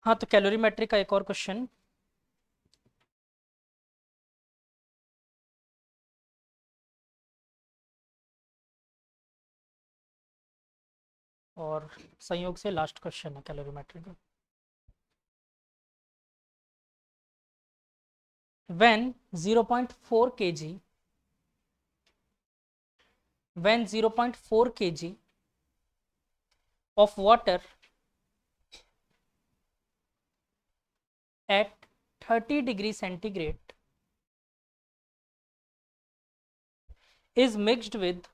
हाँ, तो कैलोरीमेट्री का एक और क्वेश्चन। और संयोग से लास्ट क्वेश्चन है कैलोरीमेट्री का। when 0.4 kg when 0.4 kg of water at 30 degree centigrade is mixed with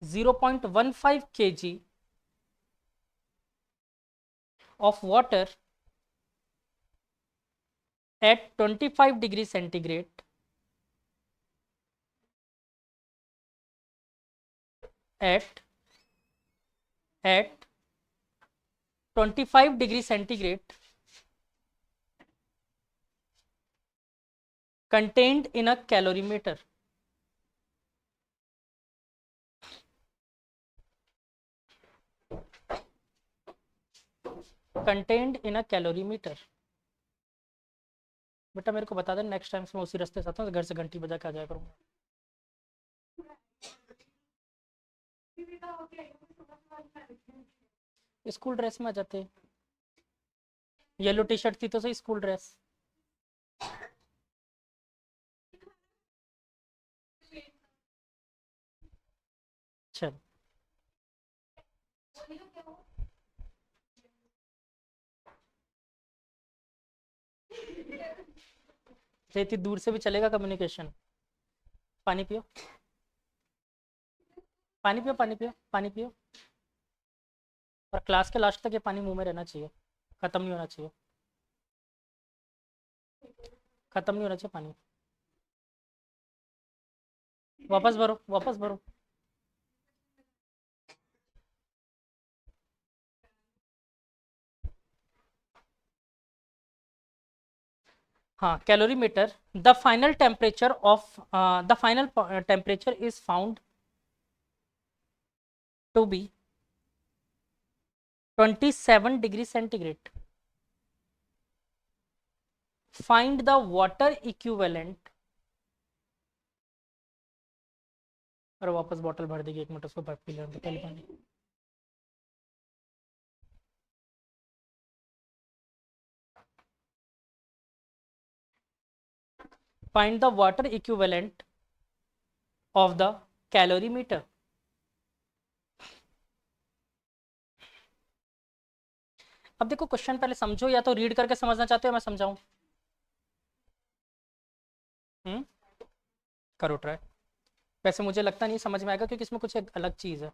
0.15 kg of water at 25 degree centigrade, at 25 degree centigrade contained in a calorimeter. Contained in a calorimeter. बेटा मेरे को बता दे, next time से मैं उसी रास्ते से आता हूँ, घर से घंटी बजा के आ जाया करूँगा। स्कूल ड्रेस में आ जाते। येलो टी शर्ट थी तो सही, स्कूल ड्रेस। चल इतनी दूर से भी चलेगा कम्युनिकेशन। पानी पियो, पानी पियो, पानी पियो, पानी पियो। और क्लास के लास्ट तक ये पानी मुंह में रहना चाहिए, खत्म नहीं होना चाहिए, खत्म नहीं होना चाहिए पानी। वापस भरो, वापस भरो। हाँ, calorimeter, the final temperature of the final temperature is found to be 27 degree centigrade. Find the water equivalent. और वापस बॉटल भर देगी, 1 मिनट उसको पी लेने पहले पानी। Find the water equivalent of the calorimeter. अब देखो क्वेश्चन पहले समझो, या तो रीड करके समझना चाहते हो मैं समझाऊं? करो ट्राई। वैसे मुझे लगता नहीं समझ में आएगा, क्योंकि इसमें कुछ एक अलग चीज है।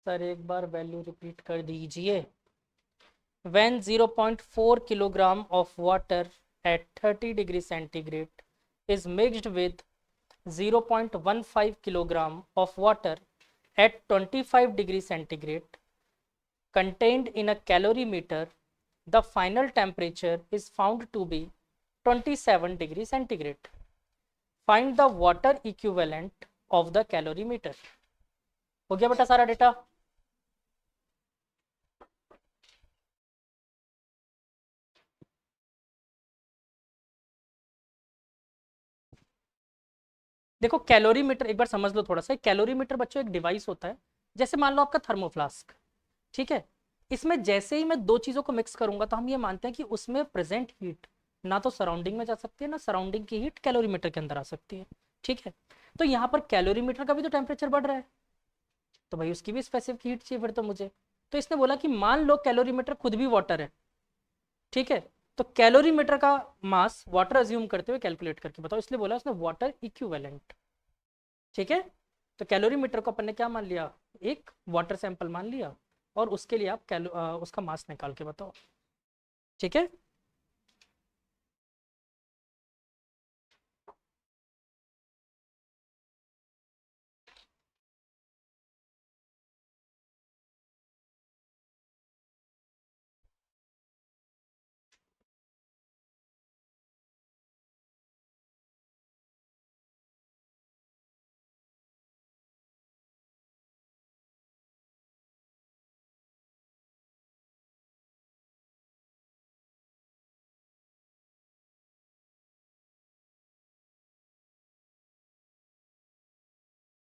सर एक बार वैल्यू रिपीट कर दीजिए। when 0.4 kilogram of water at 30 degree centigrade is mixed with 0.15 kilogram of water at 25 degree centigrade contained in a calorimeter, the final temperature is found to be 27 degree centigrade. Find the water equivalent of the calorimeter. हो गया बेटा सारा data? देखो calorimeter एक बार समझ लो थोड़ा सा। Calorimeter बच्चों एक डिवाइस होता है, जैसे मान लो आपका थर्मोफ्लास्क, ठीक है। इसमें जैसे ही मैं दो चीजों को मिक्स करूंगा तो हम ये मानते हैं कि उसमें प्रेजेंट हीट ना तो सराउंडिंग में जा सकती है, ना सराउंडिंग की हीट कैलोरीमीटर के अंदर आ सकती है, ठीक है। तो यहाँ पर कैलोरीमीटर का भी तो टेम्परेचर बढ़ रहा है, तो भाई उसकी भी स्पेसिफिक हीट चाहिए फिर तो मुझे। तो इसने बोला कि मान लो कैलोरीमीटर खुद भी वाटर है, ठीक है। तो कैलोरीमीटर का मास वाटर अज्यूम करते हुए कैलकुलेट करके बताओ, इसलिए बोला उसने वाटर इक्विवेलेंट, ठीक है। तो कैलोरीमीटर को अपन ने क्या मान लिया, एक वाटर सैंपल मान लिया, और उसके लिए आप उसका मास निकाल के बताओ, ठीक है।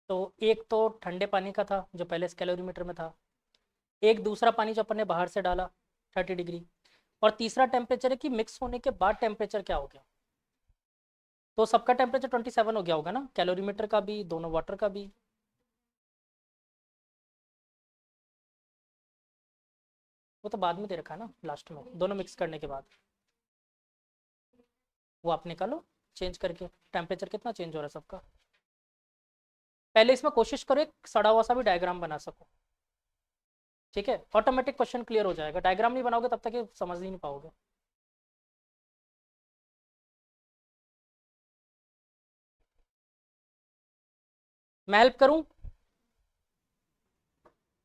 तो एक तो ठंडे पानी का था जो पहले कैलोरीमीटर में था, एक दूसरा पानी जो अपन ने बाहर से डाला 30 डिग्री, और तीसरा टेम्परेचर है कि मिक्स होने के बाद टेम्परेचर क्या हो गया। तो सबका टेम्परेचर 27 हो गया होगा ना, कैलोरीमीटर का भी, दोनों वाटर का भी। वो तो बाद में दे रखा है ना, लास्ट में दोनों मिक्स करने के बाद। वो आप निकालो चेंज करके, टेम्परेचर कितना चेंज हो रहा है सबका। पहले इसमें कोशिश करो एक सड़ा हुआ सा भी डायग्राम बना सको, ठीक है, ऑटोमेटिक क्वेश्चन क्लियर हो जाएगा। डायग्राम नहीं बनाओगे तब तक ये समझ ही नहीं पाओगे। मैं हेल्प करूं?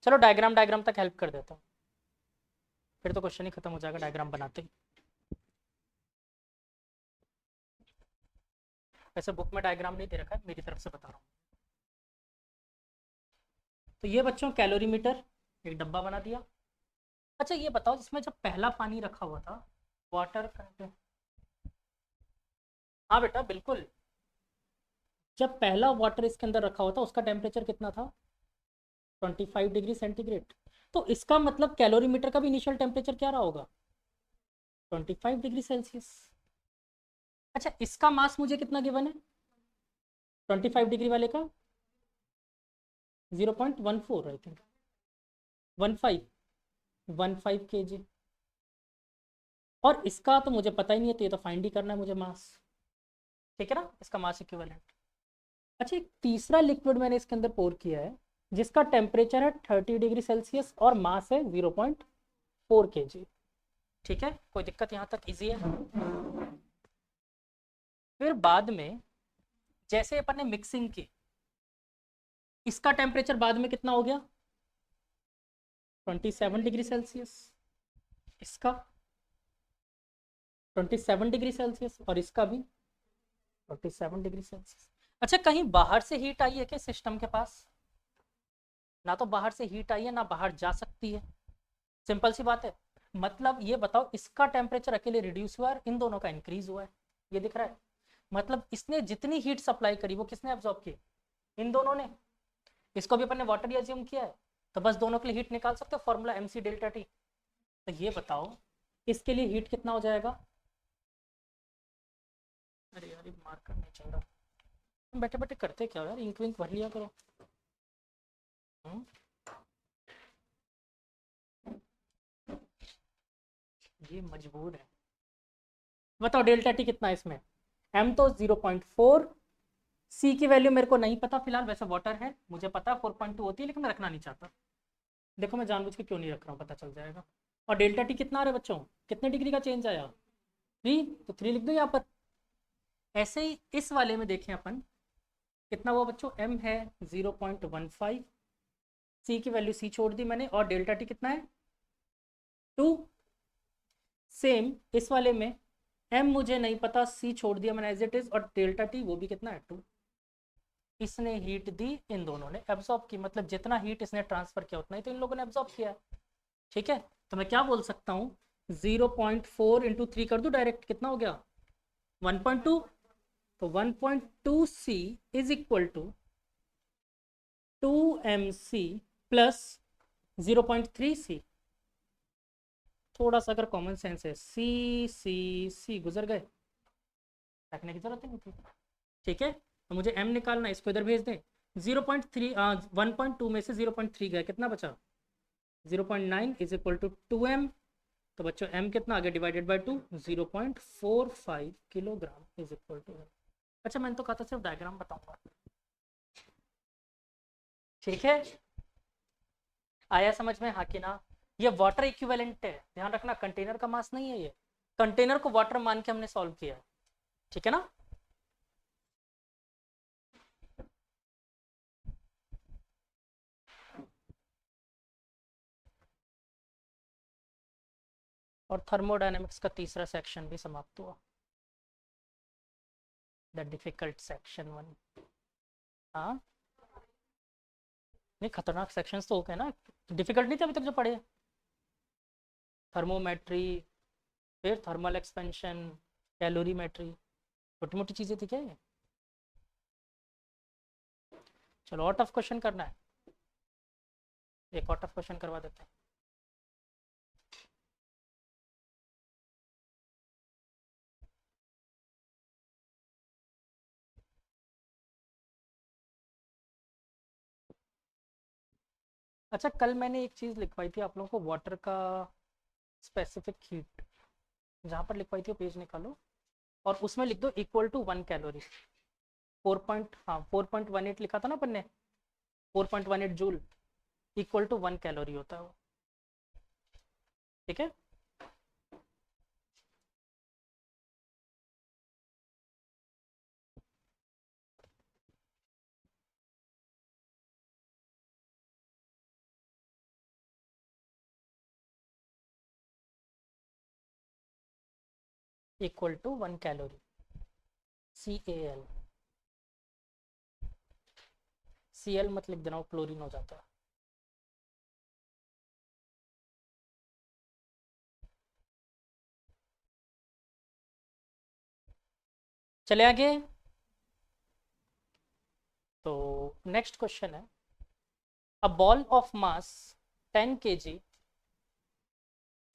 चलो डायग्राम डायग्राम तक हेल्प कर देता हूँ, फिर तो क्वेश्चन ही खत्म हो जाएगा डायग्राम बनाते ही। वैसे बुक में डायग्राम नहीं दे रखा है, मेरी तरफ से बता रहा हूँ। तो ये बच्चों कैलोरीमीटर एक डब्बा बना दिया। अच्छा ये बताओ, जिसमें जब पहला पानी रखा हुआ था, वाटर कंटेंट, हाँ बेटा बिल्कुल, जब पहला वाटर इसके अंदर रखा हुआ था उसका टेम्परेचर कितना था? 25 डिग्री सेंटीग्रेड। तो इसका मतलब कैलोरीमीटर का भी इनिशियल टेम्परेचर क्या रहा होगा? 25 डिग्री सेल्सियस। अच्छा इसका मास मुझे कितना गिवन है 25 डिग्री वाले का? 0.14 आई थिंक, 15 kg। और इसका तो मुझे पता ही नहीं है, तो ये तो फाइंड ही करना है मुझे मास, ठीक है ना, इसका मास इक्विवेलेंट। अच्छा एक तीसरा लिक्विड मैंने इसके अंदर पोर किया है जिसका टेम्परेचर है 30 डिग्री सेल्सियस और मास है 0.4 kg, ठीक है, कोई दिक्कत यहाँ तक इजी है। फिर बाद में जैसे अपन ने मिक्सिंग की, इसका टेम्परेचर बाद में कितना हो गया? 27 डिग्री सेल्सियस, इसका 27 डिग्री सेल्सियस, और इसका भी 27 डिग्री सेल्सियस। अच्छा कहीं बाहर से हीट आई है क्या सिस्टम के पास? ना तो बाहर से हीट आई है ना बाहर जा सकती है, सिंपल सी बात है। मतलब ये बताओ इसका टेम्परेचर अकेले रिड्यूस हुआ है, इन दोनों का इंक्रीज हुआ है, ये दिख रहा है। मतलब इसने जितनी हीट सप्लाई करी वो किसने एब्जॉर्ब की? इन दोनों ने। इसको भी अपन ने वाटर ही अज्यूम किया है, तो बस दोनों के लिए हीट निकाल सकते हो, फॉर्मूला mc डेल्टा टी। तो ये बताओ इसके लिए हीट कितना हो जाएगा? अरे यार मार्कर नहीं चल रहा, तुम बैठे बैठे करते क्या हो यार, इंक विंक भर लिया करो। ये मजबूर है। बताओ डेल्टा टी कितना है इसमें? m तो 0.4, c की वैल्यू मेरे को नहीं पता फिलहाल, वैसे वाटर है मुझे पता है 4.2 होती है, लेकिन मैं रखना नहीं चाहता। देखो मैं जानबूझ के क्यों नहीं रख रहा हूँ, पता चल जाएगा। और डेल्टा टी कितना आ रहा है बच्चों, कितने डिग्री का चेंज आया? 3, तो 3 लिख दो यहाँ पर। ऐसे ही इस वाले में देखें अपन, कितना हुआ बच्चों? m है 0.15, c की वैल्यू c छोड़ दी मैंने, और डेल्टा टी कितना है? 2। सेम इस वाले में m मुझे नहीं पता, c छोड़ दिया मैंने एज इट इज, और डेल्टा टी वो भी कितना है? 2। इसने हीट दी, इन दोनों ने एब्जॉर्ब की, मतलब जितना हीट इसने ट्रांसफर किया उतना ही तो इन लोगों ने एब्जॉर्ब किया, ठीक है। तो मैं क्या बोल सकता हूँ, 0.4 इंटू 3 कर दूँ डायरेक्ट, कितना हो गया? 1.2। तो 1.2 c is equal to 2mc plus 0.3 c। थोड़ा सा अगर कॉमन सेंस है, सी सी सी गुजर गए, रखने की जरूरत नहीं थी, ठीक है। तो मुझे m निकालना है, इसको इधर भेज दें। 0.3 1.2 में से 0.3 गया, कितना बचा? 0.9 इज इक्वल टू 2m। तो बच्चों m कितना आ गया divided by 2? 0.45 kilogram is equal to. अच्छा मैंने तो कहा था सिर्फ डायग्राम बताऊंगा, ठीक है, आया समझ में हाँ कि ना? ये वाटर इक्विवेलेंट है, ध्यान रखना, कंटेनर का मास नहीं है ये, कंटेनर को वाटर मान के हमने सॉल्व किया है, ठीक है ना। और थर्मोडायनेमिक्स का तीसरा सेक्शन भी समाप्त हुआ, द डिफिकल्ट सेक्शन 1। हाँ नहीं खतरनाक सेक्शंस तो हो गए ना, डिफिकल्ट नहीं थे अभी तक जो पढ़े? थर्मोमेट्री, फिर थर्मल एक्सपेंशन, कैलोरीमेट्री, छोटी मोटी चीज़ें थी क्या ये? चलो और टफ क्वेश्चन करना है, एक और टफ क्वेश्चन करवा देते हैं। अच्छा कल मैंने एक चीज़ लिखवाई थी आप लोगों को, वाटर का स्पेसिफिक हीट, जहाँ पर लिखवाई थी वो पेज निकालो और उसमें लिख दो इक्वल टू 1 कैलोरी। 4.18 लिखा था ना अपन ने, 4.18 जूल इक्वल टू 1 कैलोरी होता है वो। ठीक है, equal to 1 calorie, CAL। Cl मत लिख देना, वो क्लोरीन हो जाता है। चले आगे। तो नेक्स्ट क्वेश्चन है, a ball of mass 10 kg,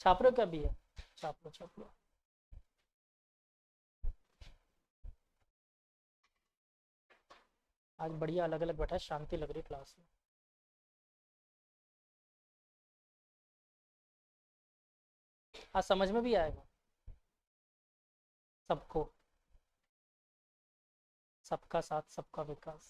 छाप रहे हो क्या भी है, छाप लो छाप लो। आज बढ़िया अलग अलग बैठा है, शांति लग रही क्लास में। आज समझ में भी आएगा सबको, सबका साथ सबका विकास।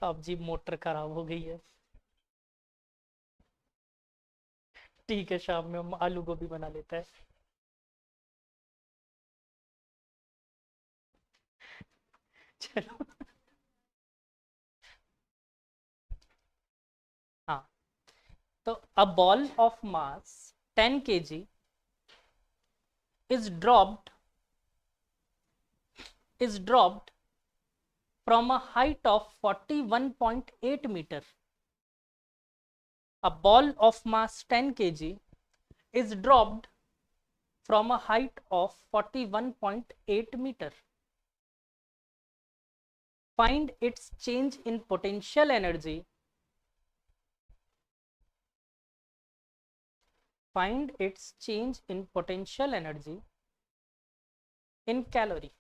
अब जी मोटर खराब हो गई है, ठीक है शाम में हम आलू गोभी बना लेते हैं। चलो हाँ, तो a ball of mass 10 kg is dropped is dropped from a height of 41.8 meter. A ball of mass 10 kg is dropped from a height of 41.8 meter. Find its change in potential energy. Find its change in potential energy in calorie.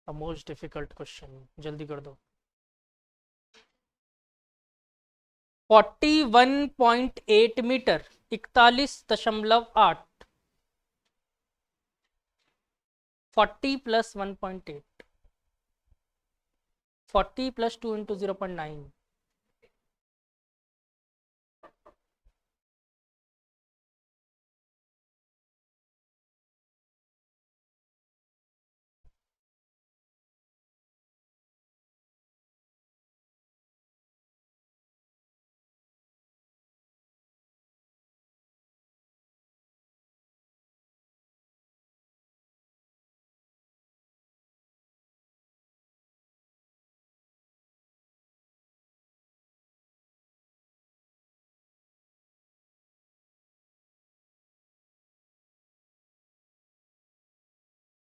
A most difficult question, जल्दी कर दो। 41.8 metre, 41.8, 40 plus 1.8, 40 plus 2 into 0.9,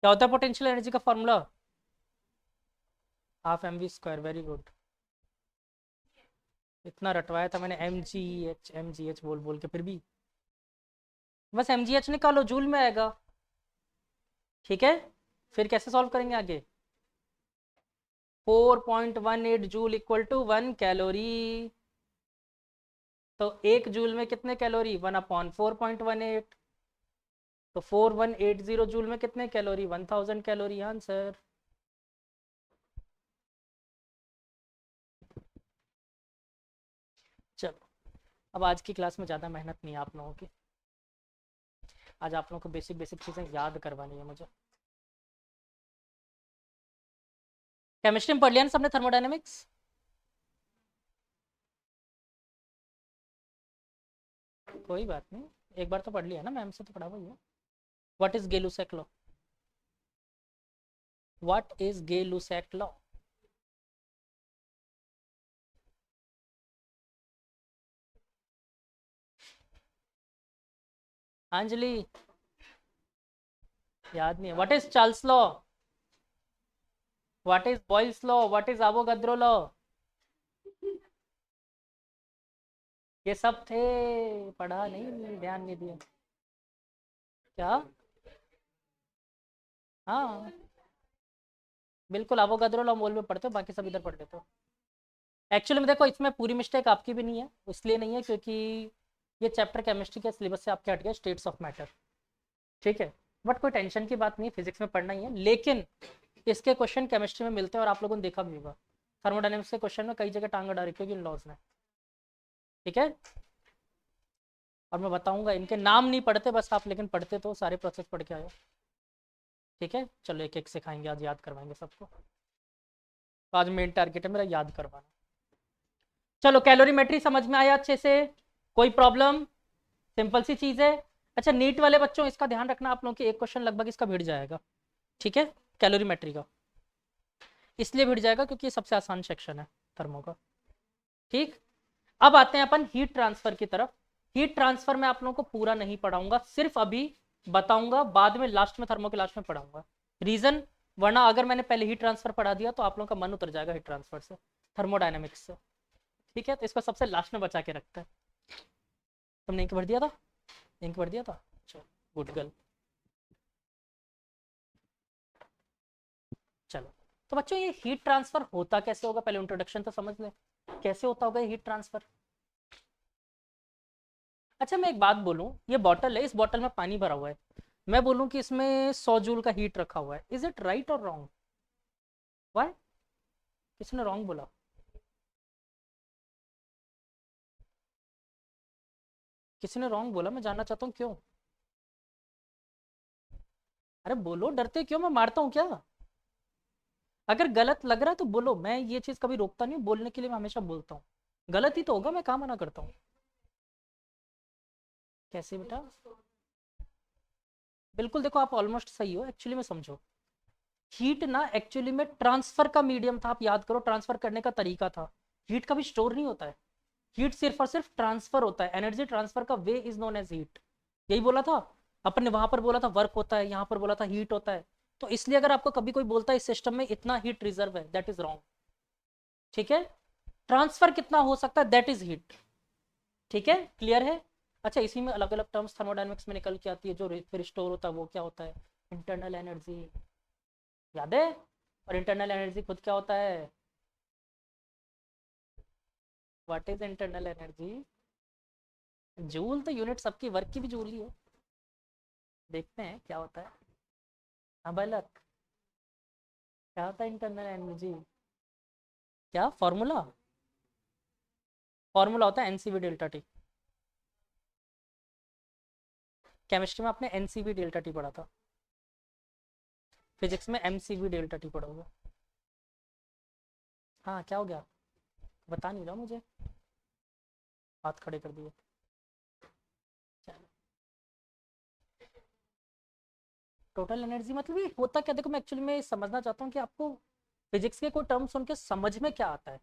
क्या होता है potential energy का formula? ½ mv²। Very good, इतना रटवाया था मैंने mgh बोल बोल के, फिर भी बस mgh निकालो, जूल में आएगा। ठीक है, फिर कैसे सॉल्व करेंगे आगे? 4.18 जूल इक्वल टू 1 कैलोरी। तो 1 जूल में कितने कैलोरी? 1/4.18। तो 4180 जूल में कितने कैलोरी? 1000 कैलोरी। आंसर। चलो, अब आज की क्लास में ज़्यादा मेहनत नहीं है आप लोगों की, आज आप लोगों को बेसिक बेसिक चीज़ें याद करवानी है मुझे। केमिस्ट्री में पढ़ लिया ना सबने थर्मोडायनेमिक्स? कोई बात नहीं, एक बार तो पढ़ लिया ना, मैम से तो पढ़ा हुआ ही है। What is Gay Lussac law? What is Gay Lussac law? Anjali याद नहीं है। What is Charles law, what is Boyle's law, what is Avogadro law? ये सब थे, पढ़ा नहीं, ध्यान नहीं दिया क्या? हाँ बिल्कुल, एवोगाड्रो लॉ मोल में पढ़ते हो, बाकी सब इधर पढ़ लेते हो। एक्चुअली में देखो, इसमें पूरी मिस्टेक आपकी भी नहीं है, इसलिए नहीं है क्योंकि ये चैप्टर केमिस्ट्री के सिलेबस से आपके हट गया, स्टेट्स ऑफ मैटर। ठीक है, बट कोई टेंशन की बात नहीं है, फिजिक्स में पढ़ना ही है, लेकिन इसके क्वेश्चन केमिस्ट्री में मिलते हैं और आप लोगों ने देखा भी होगा। थर्मोडायनेमिक्स के क्वेश्चन में कई जगह टांग अड़ा रखी होगी इन लॉज ने। ठीक है, और मैं बताऊंगा, इनके नाम नहीं पढ़ते बस आप, लेकिन पढ़ते तो सारे प्रोसेस पढ़ के आए हो। ठीक है, चलो एक एक सिखाएंगे आज, याद करवाएंगे सबको। तो आज मेन टारगेट है मेरा याद करवाना। चलो कैलोरीमेट्री समझ में आया अच्छे से, कोई प्रॉब्लम? सिंपल सी चीज है। अच्छा नीट वाले बच्चों, इसका ध्यान रखना, आप लोगों के एक क्वेश्चन लगभग इसका भिड़ जाएगा। ठीक है, कैलोरीमेट्री का इसलिए भिड़ जाएगा क्योंकि ये सबसे आसान सेक्शन है थर्मो का। ठीक, अब आते हैं अपन हीट ट्रांसफर की तरफ। हीट ट्रांसफर में आप लोगों को पूरा नहीं पढ़ाऊंगा, सिर्फ अभी बताऊंगा, बाद में लास्ट में, थर्मो के लास्ट में पढ़ाऊंगा। रीजन, वरना अगर मैंने पहले हीट ट्रांसफर पढ़ा दिया तो आप लोगों का मन उतर जाएगा हीट ट्रांसफर से, थर्मोडायनेमिक्स से। ठीक है, तो इसको सबसे लास्ट में बचा के रखते हैं। तुमने इंक भर दिया था? इंक भर दिया था, चलो गुड गर्ल। चलो, तो बच्चों ये हीट ट्रांसफर होता कैसे होगा, पहले इंट्रोडक्शन तो समझ ले, कैसे होता होगा ये हीट ट्रांसफर। अच्छा मैं एक बात बोलूं, ये बॉटल है, इस बॉटल में पानी भरा हुआ है, मैं बोलूं कि इसमें 100 जूल का हीट रखा हुआ है, इज इट राइट और रॉन्ग? व्हाई? किसने रॉन्ग बोला? किसी ने रॉन्ग बोला, मैं जानना चाहता हूँ क्यों। अरे बोलो, डरते क्यों, मैं मारता हूँ क्या? अगर गलत लग रहा है तो बोलो, मैं ये चीज कभी रोकता नहीं हूँ, बोलने के लिए मैं हमेशा बोलता हूँ। गलत ही तो होगा, मैं कहाँ मना करता हूँ। कैसे बेटा? बिल्कुल, देखो आप ऑलमोस्ट सही हो, एक्चुअली में समझो, हीट ना एक्चुअली में ट्रांसफर का मीडियम था, आप याद करो, ट्रांसफर करने का तरीका था। हीट कभी स्टोर नहीं होता है, हीट सिर्फ और सिर्फ ट्रांसफर होता है, एनर्जी ट्रांसफर का way is known as heat. यही बोला था अपन ने, वहां पर बोला था वर्क होता है, यहाँ पर बोला था हीट होता है। तो इसलिए अगर आपको कभी कोई बोलता है इस सिस्टम में इतना हीट रिजर्व है, दैट इज रॉन्ग। ठीक है, ट्रांसफर कितना हो सकता है, दैट इज हीट। ठीक है, क्लियर है? अच्छा इसी में अलग अलग टर्म्स थर्मोडायनेमिक्स में निकल के आती है, जो फिर स्टोर होता है वो क्या होता है, इंटरनल एनर्जी, याद है? और इंटरनल एनर्जी खुद क्या होता है? What is internal energy? Joule तो यूनिट सबकी वर्क की भी जूल ही है। देखते हैं क्या होता है। हाँ बालक, क्या होता है इंटरनल एनर्जी? क्या फॉर्मूला? फॉर्मूला होता है एनसीवी डेल्टा टी। केमिस्ट्री में आपने एनसीवी डेल्टा टी पढ़ा था, फिजिक्स में एमसीवी डेल्टा टी पढ़ोगे। हाँ क्या हो गया, बता नहीं रहा मुझे, हाथ खड़े कर दिए। टोटल एनर्जी मतलब ये होता क्या, देखो मैं एक्चुअली में समझना चाहता हूँ कि आपको फिजिक्स के कोई टर्म सुन के समझ में क्या आता है,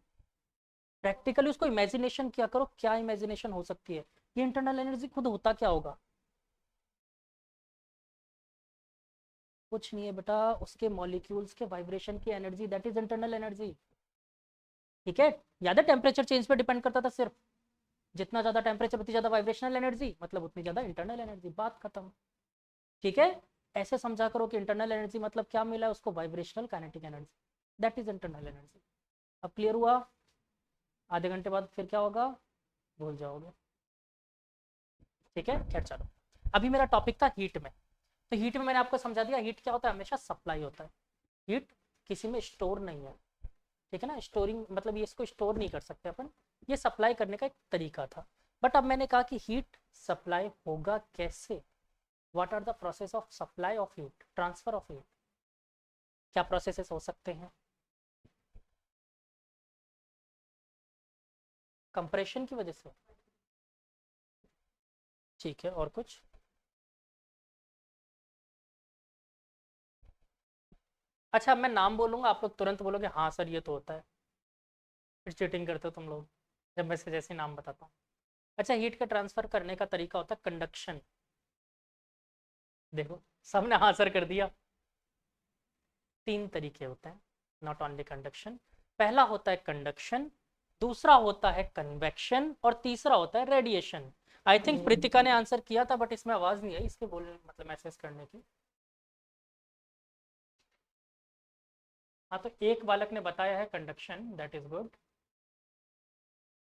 प्रैक्टिकली उसको इमेजिनेशन किया करो, क्या इमेजिनेशन हो सकती है, ये इंटरनल एनर्जी खुद होता क्या होगा। कुछ नहीं है बेटा, उसके मॉलिक्यूल्स के वाइब्रेशन की energy, that is internal energy. ठीक है, याद है टेम्परेचर चेंज पे डिपेंड करता था सिर्फ, जितना ज्यादा टेम्परेचर उतनी ज्यादा वाइब्रेशनल एनर्जी, मतलब उतनी ज्यादा इंटरनल एनर्जी, बात खत्म। ठीक है, ऐसे समझा करो कि इंटरनल एनर्जी मतलब क्या मिला है उसको, vibrational kinetic energy, that is internal energy. अब क्लियर हुआ? आधे घंटे बाद फिर क्या होगा, भूल जाओगे। ठीक है, खैर चलो, अभी मेरा टॉपिक था हीट में। तो हीट में मैंने आपको समझा दिया, हीट क्या होता है, हमेशा सप्लाई होता है, हीट किसी में स्टोर नहीं है। ठीक है ना, स्टोरिंग मतलब ये इसको स्टोर नहीं कर सकते अपन, ये सप्लाई करने का एक तरीका था। बट अब मैंने कहा कि हीट सप्लाई होगा कैसे, what are the process of supply of heat, transfer of heat, क्या प्रोसेसेस हो सकते हैं? कंप्रेशन की वजह से। ठीक है, और कुछ? अच्छा मैं नाम बोलूंगा, आप लोग तुरंत बोलोगे हाँ सर ये तो होता है, फिर चीटिंग करते हो तुम लोग जब मैं से जैसे नाम बताता हूँ। अच्छा हीट का ट्रांसफर करने का तरीका होता है कंडक्शन। देखो सबने आंसर कर दिया। तीन तरीके होते हैं नॉट ओनली कंडक्शन। पहला होता है कंडक्शन, दूसरा होता है कन्वेक्शन और तीसरा होता है रेडिएशन। आई थिंक प्रीतिका ने आंसर किया था बट इसमें आवाज नहीं आई इसके बोलने मतलब मैसेज करने की। हाँ तो एक बालक ने बताया है कंडक्शन, दैट इज गुड।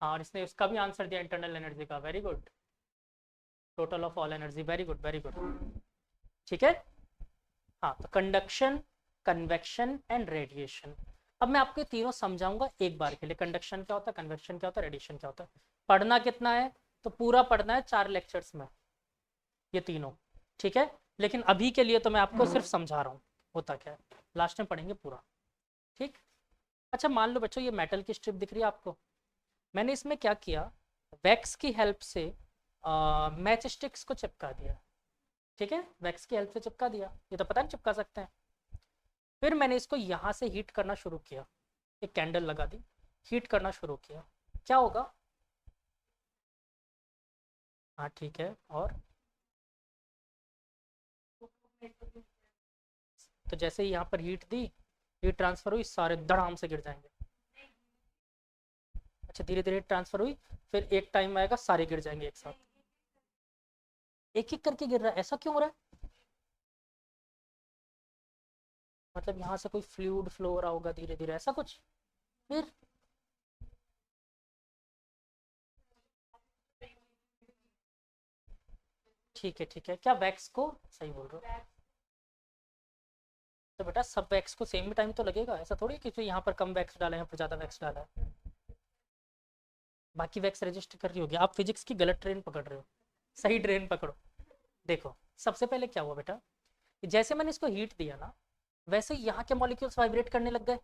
हाँ और इसने उसका भी आंसर दिया इंटरनल एनर्जी का, very good. Total of all energy, very good very good. ठीक है। हाँ तो कंडक्शन, कन्वेक्शन एंड रेडिएशन। अब मैं आपको तीनों समझाऊंगा एक बार के लिए। कंडक्शन क्या होता है, कन्वेक्शन क्या होता है, रेडिएशन क्या होता है। पढ़ना कितना है, तो पूरा पढ़ना है 4 लेक्चर्स में ये तीनों। ठीक है, लेकिन अभी के लिए तो मैं आपको सिर्फ समझा रहा हूँ होता क्या है, लास्ट में पढ़ेंगे पूरा। ठीक। अच्छा मान लो बच्चों ये मेटल की स्ट्रिप दिख रही है आपको, मैंने इसमें क्या किया, वैक्स की हेल्प से मैच स्टिक्स को चिपका दिया। ठीक है, वैक्स की हेल्प से चिपका दिया, ये तो पता नहीं चिपका सकते हैं। फिर मैंने इसको यहाँ से हीट करना शुरू किया, एक कैंडल लगा दी, हीट करना शुरू किया, क्या होगा। हाँ ठीक है, और तो जैसे ही यहाँ पर हीट दी, हीट ट्रांसफर हुई, सारे धड़ाम से गिर जाएंगे। अच्छा धीरे धीरे ट्रांसफर हुई, फिर एक टाइम आएगा सारे गिर जाएंगे एक साथ। एक एक करके गिर रहा है, ऐसा क्यों हो रहा है। मतलब यहाँ से कोई फ्लूइड फ्लो हो रहा होगा धीरे धीरे, ऐसा कुछ। फिर ठीक है ठीक है, क्या वैक्स को सही बोल रहे हो। तो बेटा सब वैक्स को सेम टाइम तो लगेगा, ऐसा थोड़ी कि यहाँ पर कम वैक्स डाला है यहाँ पर ज़्यादा वैक्स डाला है, बाकी वैक्स रजिस्ट कर रही होगी। आप फिजिक्स की गलत ट्रेन पकड़ रहे हो, सही ट्रेन पकड़ो। देखो सबसे पहले क्या हुआ बेटा, जैसे मैंने इसको हीट दिया ना, वैसे यहाँ के मॉलिक्यूल्स वाइब्रेट करने लग गए।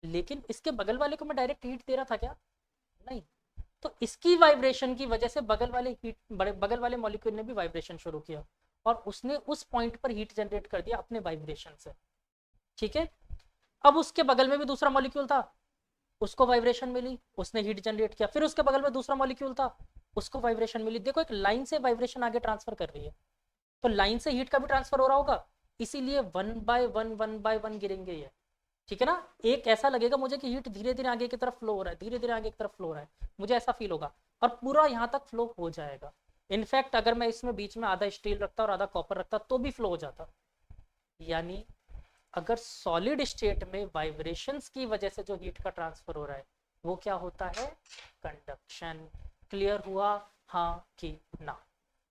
लेकिन इसके बगल वाले को मैं डायरेक्ट हीट दे रहा था क्या, नहीं। तो इसकी वाइब्रेशन की वजह से बगल वाले बगल वाले मॉलिक्यूल ने भी वाइब्रेशन शुरू किया और उसने उस पॉइंट पर हीट जनरेट कर दिया अपने वाइब्रेशन से। ठीक है, अब उसके बगल में भी दूसरा मॉलिक्यूल था, उसको वाइब्रेशन मिली, उसने हीट जनरेट किया, फिर उसके बगल में दूसरा मॉलिक्यूल था, उसको वाइब्रेशन मिली। देखो एक लाइन से वाइब्रेशन आगे ट्रांसफर कर रही है, तो लाइन से हीट का भी ट्रांसफर हो रहा होगा, इसीलिए वन बाय वन गिरेंगे ये। ठीक है ना, एक ऐसा लगेगा मुझे कि हीट धीरे धीरे आगे की तरफ फ्लो हो रहा है, धीरे धीरे आगे की तरफ फ्लो हो रहा है, मुझे ऐसा फील होगा और पूरा यहाँ तक फ्लो हो जाएगा। इनफैक्ट अगर मैं इसमें बीच में आधा स्टील रखता और आधा कॉपर रखता तो भी फ्लो हो जाता। यानी अगर सॉलिड स्टेट में वाइब्रेशंस की वजह से जो हीट का ट्रांसफर हो रहा है वो क्या होता है, कंडक्शन। क्लियर हुआ, हाँ कि ना।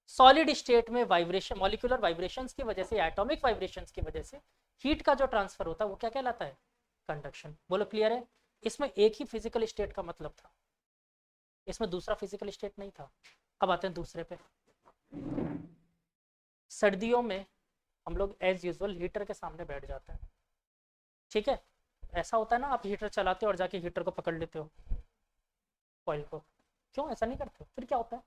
सॉलिड स्टेट में वाइब्रेशन, मॉलिक्यूलर वाइब्रेशंस की वजह से, एटॉमिक वाइब्रेशंस की वजह से हीट का जो ट्रांसफर होता है वो क्या कहलाता है, कंडक्शन। बोलो क्लियर है। इसमें एक ही फिजिकल स्टेट का मतलब था, इसमें दूसरा फिजिकल स्टेट नहीं था। अब आते हैं दूसरे पे। सर्दियों में हम लोग एज यूजुअल हीटर के सामने बैठ जाते हैं। ठीक है, ऐसा होता है ना, आप हीटर चलाते हो और जाके हीटर को पकड़ लेते हो, कॉइल को। क्यों ऐसा नहीं करते, फिर क्या होता है,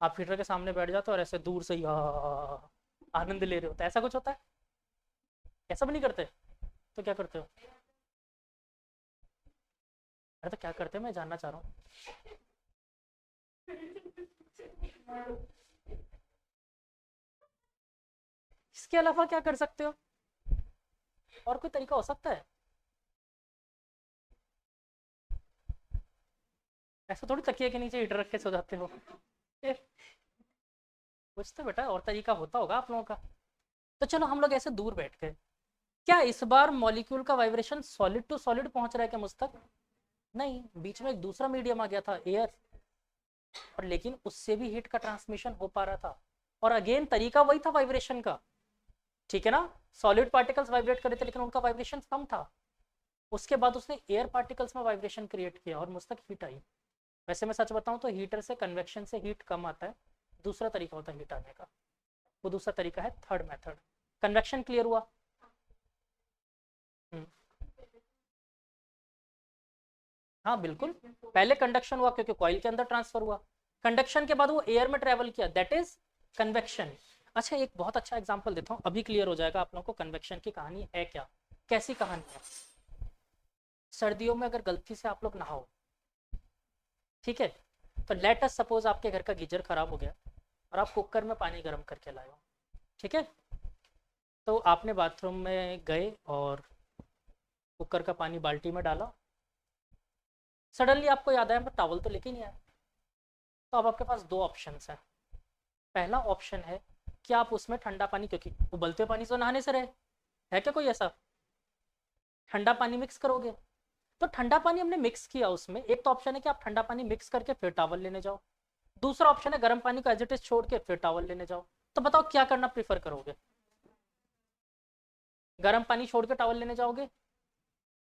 आप हीटर के सामने बैठ जाते हो और ऐसे दूर से ही आनंद ले रहे होते, ऐसा कुछ होता है। ऐसा भी नहीं करते, तो क्या करते हो। अरे तो क्या करते हैं मैं जानना चाह रहा हूँ। इसके अलावा क्या कर सकते हो, और कोई तरीका हो सकता है। ऐसा थोड़ी तकिए के नीचे हीटर रख के सो जाते हो। कुछ तो बेटा और तरीका होता होगा आप लोगों का। तो चलो हम लोग ऐसे दूर बैठ गए, क्या इस बार मॉलिक्यूल का वाइब्रेशन सॉलिड टू सॉलिड पहुंच रहा है क्या मुझ तक, नहीं। बीच में एक दूसरा मीडियम आ गया था, एयर, और लेकिन उससे भी हीट का ट्रांसमिशन हो पा रहा था। और अगेन तरीका वही था वाइब्रेशन का। ठीक है ना, सॉलिड पार्टिकल्स वाइब्रेट कर रहे थे लेकिन उनका वाइब्रेशन कम था। उसके बाद उसने एयर पार्टिकल्स में वाइब्रेशन क्रिएट किया और मुझ तक हीट आई। वैसे मैं सच बताऊं तो हीटर से कन्वेक्शन से हीट कम आता है, दूसरा तरीका होता है हीट आने का, वो दूसरा तरीका है थर्ड मेथड। कन्वेक्शन क्लियर हुआ। हम्म, हाँ बिल्कुल, पहले कंडक्शन हुआ क्योंकि कॉइल के अंदर ट्रांसफर हुआ, कंडक्शन के बाद वो एयर में ट्रेवल किया, दैट इज कन्वेक्शन। अच्छा एक बहुत अच्छा एग्जांपल देता हूँ, अभी क्लियर हो जाएगा आप लोगों को कन्वेक्शन की कहानी है क्या। कैसी कहानी है, सर्दियों में अगर गलती से आप लोग नहाओ, ठीक है, तो लेट अस सपोज आपके घर का गीजर खराब हो गया और आप कुकर में पानी गर्म करके लाए हो, ठीक है। तो आपने बाथरूम में गए और कुकर का पानी बाल्टी में डाला, सडनली आपको याद आया मैं टॉवल तो लेके नहीं आया। तो अब आपके पास दो ऑप्शन हैं। पहला ऑप्शन है कि आप उसमें ठंडा पानी, क्योंकि उबलते हुए पानी से नहाने से रहे, है क्या कोई ऐसा, ठंडा पानी मिक्स करोगे। तो ठंडा पानी हमने मिक्स किया उसमें, एक तो ऑप्शन है कि आप ठंडा पानी मिक्स करके फिर टॉवल लेने जाओ, दूसरा ऑप्शन है गर्म पानी को एज इट इज छोड़ के फिर टॉवल लेने जाओ। तो बताओ क्या करना प्रीफर करोगे, गर्म पानी छोड़ के टॉवल लेने जाओगे?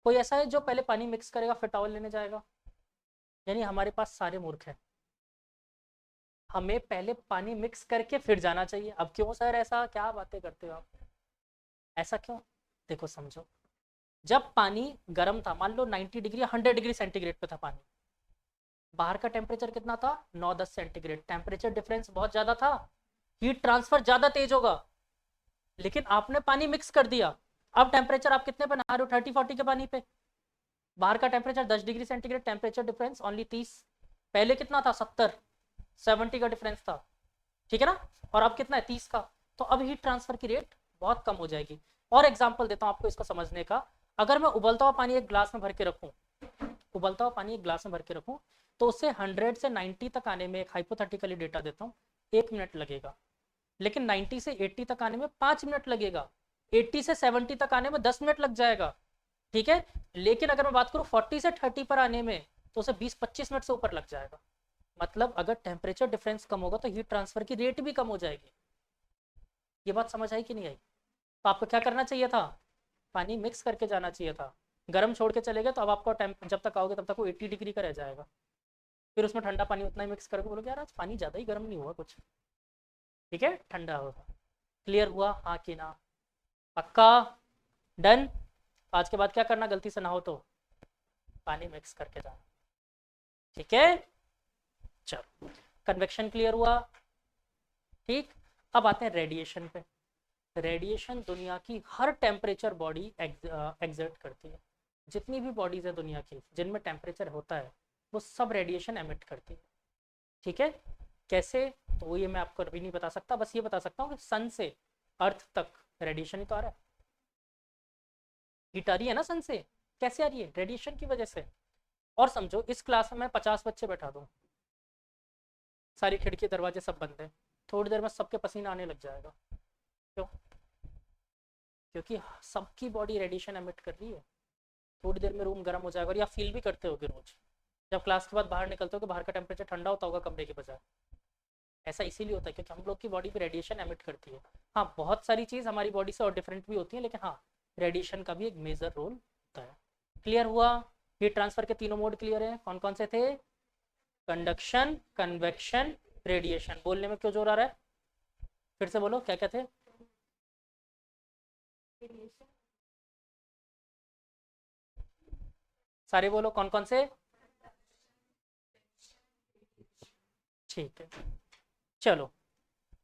कोई ऐसा है जो पहले पानी मिक्स करेगा फिर टॉवल लेने जाएगा? यानी हमारे पास सारे मूर्ख हैं, हमें पहले पानी मिक्स करके फिर जाना चाहिए। अब क्यों सर ऐसा, क्या बातें करते हो आप, ऐसा क्यों? देखो समझो, जब पानी गर्म था, मान लो 90 डिग्री 100 डिग्री सेंटीग्रेड पे था पानी, बाहर का टेम्परेचर कितना था, 9-10 सेंटीग्रेड, टेम्परेचर डिफरेंस बहुत ज्यादा था, हीट ट्रांसफर ज्यादा तेज होगा। लेकिन आपने पानी मिक्स कर दिया, अब टेम्परेचर आप कितने पे नहा रहे हो, 30-40 के पानी पे, बाहर का temperature 10 degree centigrade, temperature difference only 30, पहले कितना था, 70 का डिफरेंस था, ठीक है ना, और अब कितना है, 30 का। तो अब हीट ट्रांसफर की रेट बहुत कम हो जाएगी। और एग्जाम्पल देता हूं आपको इसको समझने का, अगर मैं उबलता हुआ पानी एक ग्लास में भर के रखूं, उबलता हुआ पानी एक ग्लास में भर के रखूं, तो उससे 100 से 90 तक आने में, एक हाइपोथेटिकली डेटा देता हूं, 1 मिनट लगेगा। लेकिन 90 से 80 तक आने में 5 मिनट लगेगा, 80 से 70 तक आने में 10 मिनट लग जाएगा, ठीक है। लेकिन अगर मैं बात करूं 40 से 30 पर आने में, तो उसे 20-25 मिनट से ऊपर लग जाएगा। मतलब अगर टेम्परेचर डिफरेंस कम होगा तो हीट ट्रांसफर की रेट भी कम हो जाएगी। ये बात समझ आई कि नहीं आई? तो आपको क्या करना चाहिए था, पानी मिक्स करके जाना चाहिए था। गर्म छोड़ के चले गए तो अब आपको जब तक आओगे तब तक वो 80 डिग्री का रह जाएगा, फिर उसमें ठंडा पानी उतना ही मिक्स करके बोलोगे यार आज पानी ज़्यादा ही गर्म नहीं हुआ कुछ, ठीक है, ठंडा होगा। क्लियर हुआ, हाँ कि ना? पक्का, डन। आज के बाद क्या करना, गलती से ना हो तो पानी मिक्स करके जाना, ठीक है। चलो, कन्वेक्शन क्लियर हुआ, ठीक। अब आते हैं रेडिएशन पे। रेडिएशन दुनिया की हर टेम्परेचर बॉडी एग्जर्ट करती है, जितनी भी बॉडीज है दुनिया की जिनमें टेम्परेचर होता है वो सब रेडिएशन एमिट करती है, ठीक है। कैसे, तो ये मैं आपको अभी नहीं बता सकता, बस ये बता सकता हूँ कि सन से अर्थ तक रेडिएशन ही तो आ रहा है, हीट आ रही है ना सन से, कैसे आ रही है, रेडिएशन की वजह से। और समझो इस क्लास में मैं 50 बच्चे बैठा दूँ, सारी खिड़की दरवाजे सब बंद है, थोड़ी देर में सबके पसीना आने लग जाएगा, क्यों? क्योंकि सबकी बॉडी रेडिएशन एमिट कर रही है, थोड़ी देर में रूम गर्म हो जाएगा। और या फील भी करते होगे रोज जब क्लास के बाद बाहर निकलते हो कि बाहर का टेम्परेचर ठंडा होता होगा कमरे के बजाय, ऐसा इसीलिए होता है क्योंकि हम लोग की बॉडी भी रेडिएशन एमिट करती है। हाँ, बहुत सारी चीज़ हमारी बॉडी से और डिफरेंट भी होती है, लेकिन हाँ, रेडिएशन का भी एक मेजर रोल होता है। क्लियर हुआ, हीट ट्रांसफर के तीनों मोड क्लियर है, कौन कौन से थे, कंडक्शन, कन्वेक्शन, रेडिएशन। बोलने में क्यों जोर आ रहा है, फिर से बोलो क्या क्या थे, सारे बोलो कौन कौन से, ठीक है। चलो,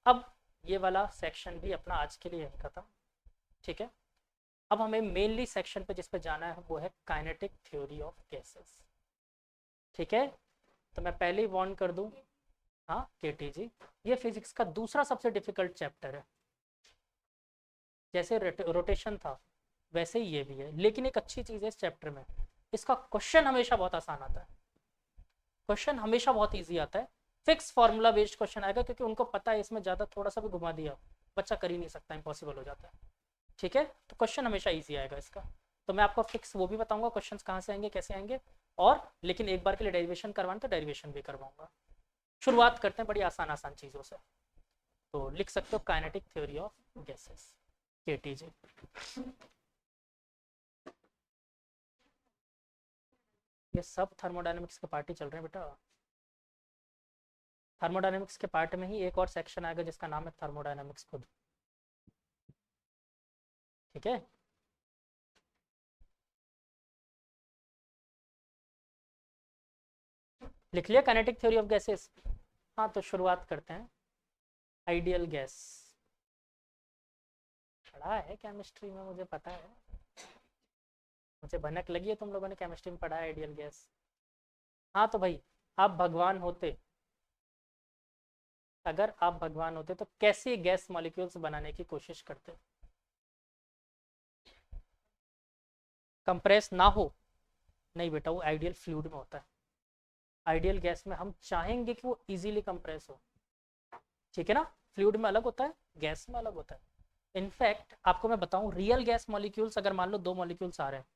अब ये वाला सेक्शन भी अपना आज के लिए यहीं खत्म, ठीक है। अब हमें मेनली सेक्शन पे जिस पे जाना है वो है काइनेटिक थ्योरी ऑफ गैसेस, ठीक है। तो मैं पहले ही वार्न कर दूं, हाँ केटी जी, ये फिजिक्स का दूसरा सबसे डिफिकल्ट चैप्टर है, जैसे रोटेशन था वैसे ही ये भी है। लेकिन एक अच्छी चीज़ है इस चैप्टर में, इसका क्वेश्चन हमेशा बहुत आसान आता है, क्वेश्चन हमेशा बहुत ईजी आता है, फिक्स फार्मूला बेस्ड क्वेश्चन आएगा, क्योंकि उनको पता है इसमें ज़्यादा थोड़ा सा भी घुमा दिया बच्चा कर ही नहीं सकता, इम्पॉसिबल हो जाता है, ठीक है। तो क्वेश्चन हमेशा ईजी आएगा इसका। तो मैं आपको फिक्स वो भी बताऊंगा क्वेश्चन कहाँ से आएंगे कैसे आएंगे, और लेकिन एक बार के लिए डेरिवेशन करवाना तो डेरिवेशन भी करवाऊंगा। शुरुआत करते हैं बड़ी आसान आसान चीज़ों से। तो लिख सकते हो काइनेटिक थ्योरी ऑफ गैसेस, केटी जी। ये सब थर्मोडायनेमिक्स के पार्ट ही चल रहे हैं बेटा, थर्मोडायनेमिक्स के पार्ट में ही एक और सेक्शन आएगा जिसका नाम है थर्मोडायनेमिक्स खुद, ठीक है। लिख लिया काइनेटिक थ्योरी ऑफ गैसेस, हाँ तो शुरुआत करते हैं। आइडियल गैस पढ़ा है केमिस्ट्री में, मुझे पता है, मुझे भनक लगी है तुम लोगों ने केमिस्ट्री में पढ़ा है आइडियल गैस। हाँ तो भाई आप भगवान होते, अगर आप भगवान होते तो कैसे गैस मॉलिक्यूल्स बनाने की कोशिश करते? कंप्रेस ना हो? नहीं बेटा, वो आइडियल फ्लूइड में होता है। आइडियल गैस में हम चाहेंगे कि वो इजीली कंप्रेस हो, ठीक है ना। फ्लूइड में अलग होता है, गैस में अलग होता है। इनफैक्ट आपको मैं बताऊं, रियल गैस मॉलिक्यूल्स अगर मान लो दो मॉलिक्यूल्स आ रहे हैं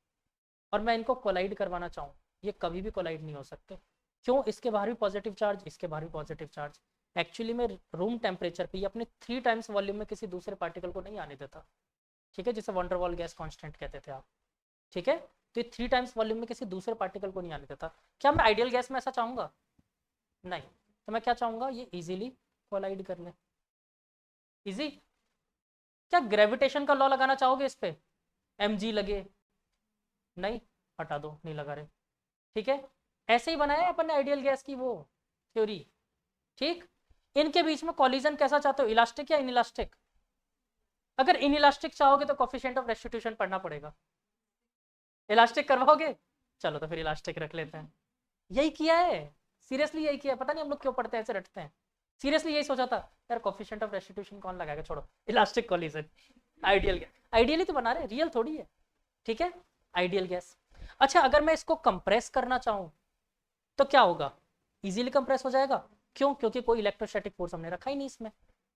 और मैं इनको कोलाइड करवाना चाहूँ, ये कभी भी कोलाइड नहीं हो सकते। क्यों? इसके बाहर भी पॉजिटिव चार्ज, इसके बाहर भी पॉजिटिव चार्ज। एक्चुअली में रूम टेम्परेचर पे ये अपने 3 टाइम्स वॉल्यूम में किसी दूसरे पार्टिकल को नहीं आने देता, ठीक है, जिसे वंडरवॉल गैस कांस्टेंट कहते थे आप, ठीक है। तो ये 3 टाइम्स वॉल्यूम में किसी दूसरे पार्टिकल को नहीं आने देता। क्या मैं आइडियल गैस में ऐसा चाहूंगा? नहीं। तो मैं क्या चाहूंगा? ये इजीली कोलाइड कर ले। इजी। क्या ग्रेविटेशन का लॉ लगाना चाहोगे इस पे? mg लगे? नहीं, हटा दो, नहीं लगा रहे, ठीक है। ऐसे ही बनाया अपन ने आइडियल गैस की वो थ्योरी, ठीक। इनके बीच में कॉलिजन कैसा चाहते हो, इलास्टिक या इनइलास्टिक? अगर इनइलास्टिक चाहोगे तो कोफिशिएंट ऑफ रेस्टिट्यूशन पढ़ना पड़ेगा। इलास्टिक करवाओगे? चलो तो फिर इलास्टिक रख लेते हैं। यही किया है, सीरियसली यही किया है। पता नहीं हम लोग क्यों पढ़ते हैं, ऐसे रटते हैं। सीरियसली यही सोचा था यार, कोफिशिएंट ऑफ रेस्टिट्यूशन कौन लगाएगा, छोड़ो, elastic collision. Ideal gas, ideally तो बना रहे, रियल थोड़ी है, ठीक है। Ideal gas. अच्छा, अगर मैं इसको कंप्रेस करना चाहूं तो क्या होगा? इजीली कंप्रेस हो जाएगा। क्यों? क्योंकि कोई इलेक्ट्रोस्टैटिक फोर्स हमने रखा ही नहीं इसमें।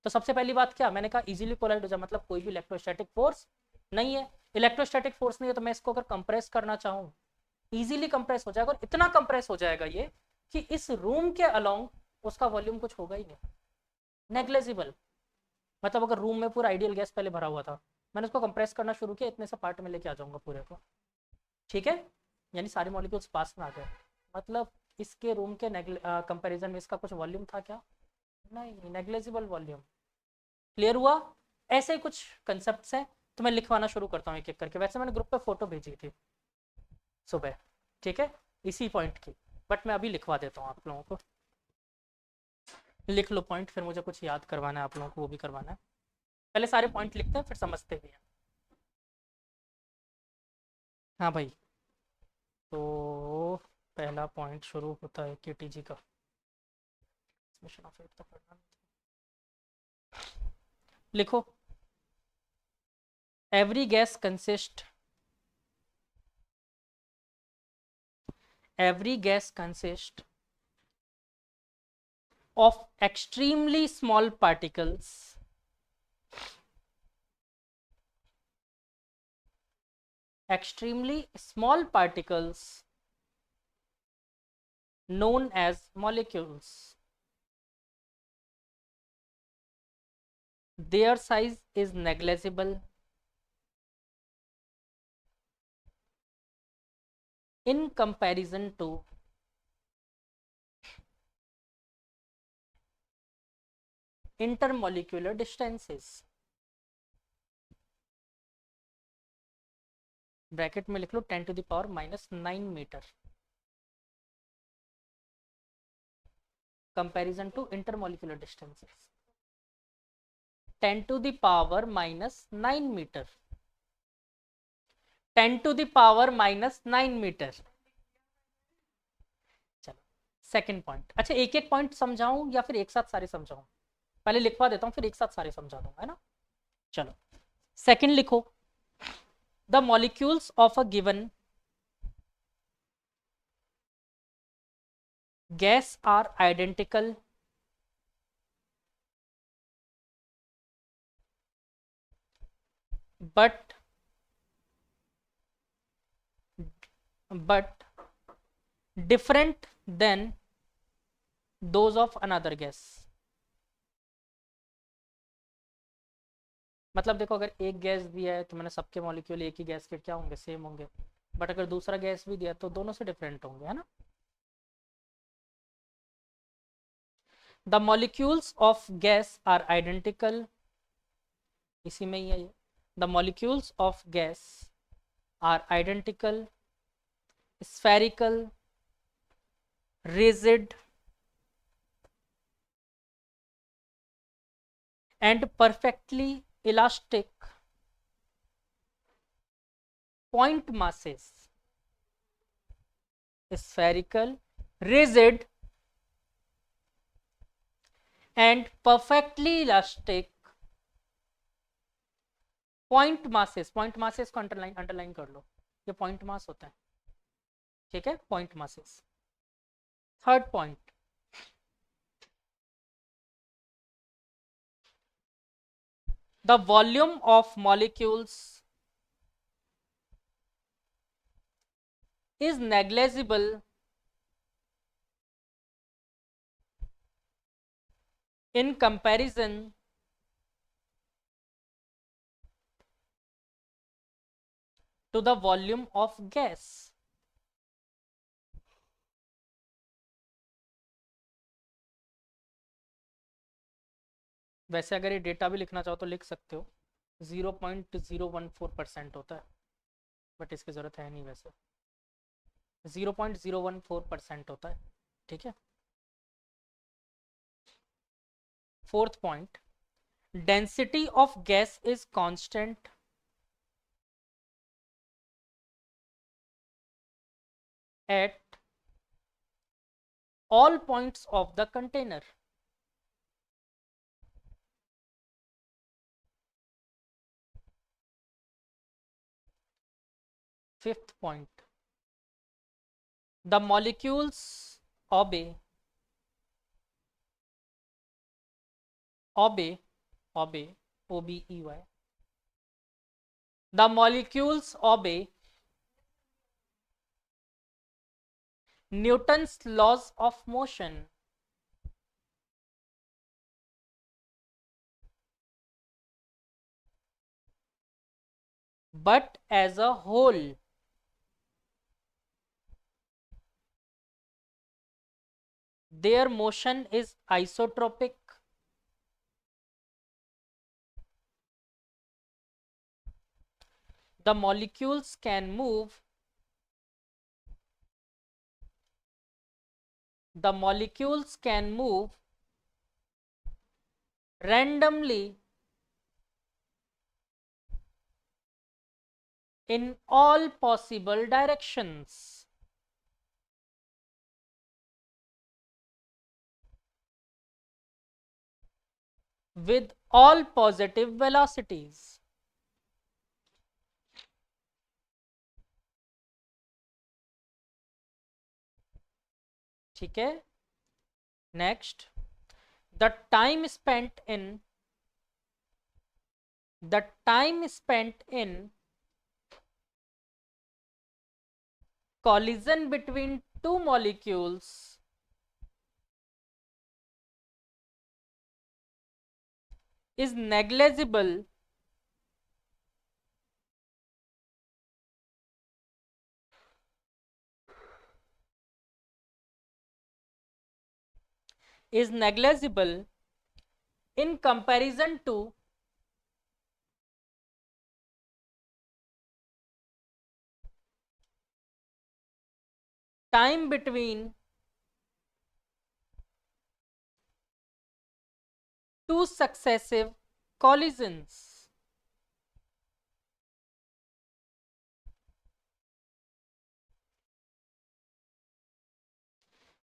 तो सबसे पहली बात क्या मैंने कहा, इजीली कोलाइड हो जाए, मतलब कोई भी इलेक्ट्रोस्टैटिक फोर्स नहीं है। इलेक्ट्रोस्टैटिक फोर्स नहीं है तो मैं इसको अगर कंप्रेस करना चाहूँ, इजीली कंप्रेस हो जाएगा। और इतना कंप्रेस हो जाएगा ये कि इस रूम के अलोंग उसका वॉल्यूम कुछ होगा ही नहीं, नेग्लेजिबल। मतलब अगर रूम में पूरा आइडियल गैस पहले भरा हुआ था, मैंने उसको कंप्रेस करना शुरू किया, इतने से पार्ट में लेके आ जाऊंगा पूरे को, ठीक है। यानी सारे मॉलिक्यूल्स पास में आ गए। मतलब इसके रूम के कंपैरिजन में इसका कुछ वॉल्यूम था क्या? नहीं, नेग्लेजिबल वॉल्यूम। क्लियर हुआ? ऐसे ही कुछ कंसेप्ट हैं। तो मैं लिखवाना शुरू करता हूँ एक एक करके। वैसे मैंने ग्रुप पे फोटो भेजी थी सुबह, ठीक है, इसी पॉइंट की, बट मैं अभी लिखवा देता हूँ आप लोगों को। लिख लो पॉइंट, फिर मुझे कुछ याद करवाना है आप लोगों को, वो भी करवाना है। पहले सारे पॉइंट लिखते हैं, फिर समझते भी हैं। हाँ भाई, तो पहला पॉइंट शुरू होता है केटीजी का। मिशन ऑफ तो पढ़ना लिखो। Every gas consist every gas consists of extremely small particles known as molecules. Their size is negligible in comparison to intermolecular distances. Bracket में लिख लो 10 to the power -9 meter, comparison to intermolecular distances. 10 to the power -9 meter, 10 to the power -9 meter. चलो second point. अच्छा, एक एक point समझाऊं या फिर एक साथ सारे समझाऊं? पहले लिखवा देता हूं, फिर एक साथ सारे समझा दूंगा, है ना। चलो, सेकंड लिखो। The molecules of a given gas are identical but different than those of another gas। मतलब देखो, अगर एक गैस दिया है तो मैंने सबके मॉलिक्यूल एक ही गैस के क्या होंगे, सेम होंगे। बट अगर दूसरा गैस भी दिया तो दोनों से डिफरेंट होंगे, है ना। The molecules of gas are identical, इसी में ही है ये। The molecules of gas are identical, spherical, rigid and perfectly elastic point masses। spherical, rigid and perfectly elastic point masses को अंडरलाइन कर लो, ये point mass होता है, ठीक है, point masses. Third point, the volume of molecules is negligible in comparison to the volume of gas. वैसे अगर ये डेटा भी लिखना चाहो तो लिख सकते हो, 0.014% होता है, बट इसकी जरूरत है नहीं, वैसे 0.014% होता है, ठीक है. Fourth point, density of gas is constant at all points of the container. Fifth point, the molecules obey OBEY, the molecules obey Newton's laws of motion. But as a whole, their motion is isotropic. The molecules can move randomly in all possible directions. With all positive velocities. ठीक है. Next, the time spent in collision between two molecules is negligible in comparison to time between two successive collisions.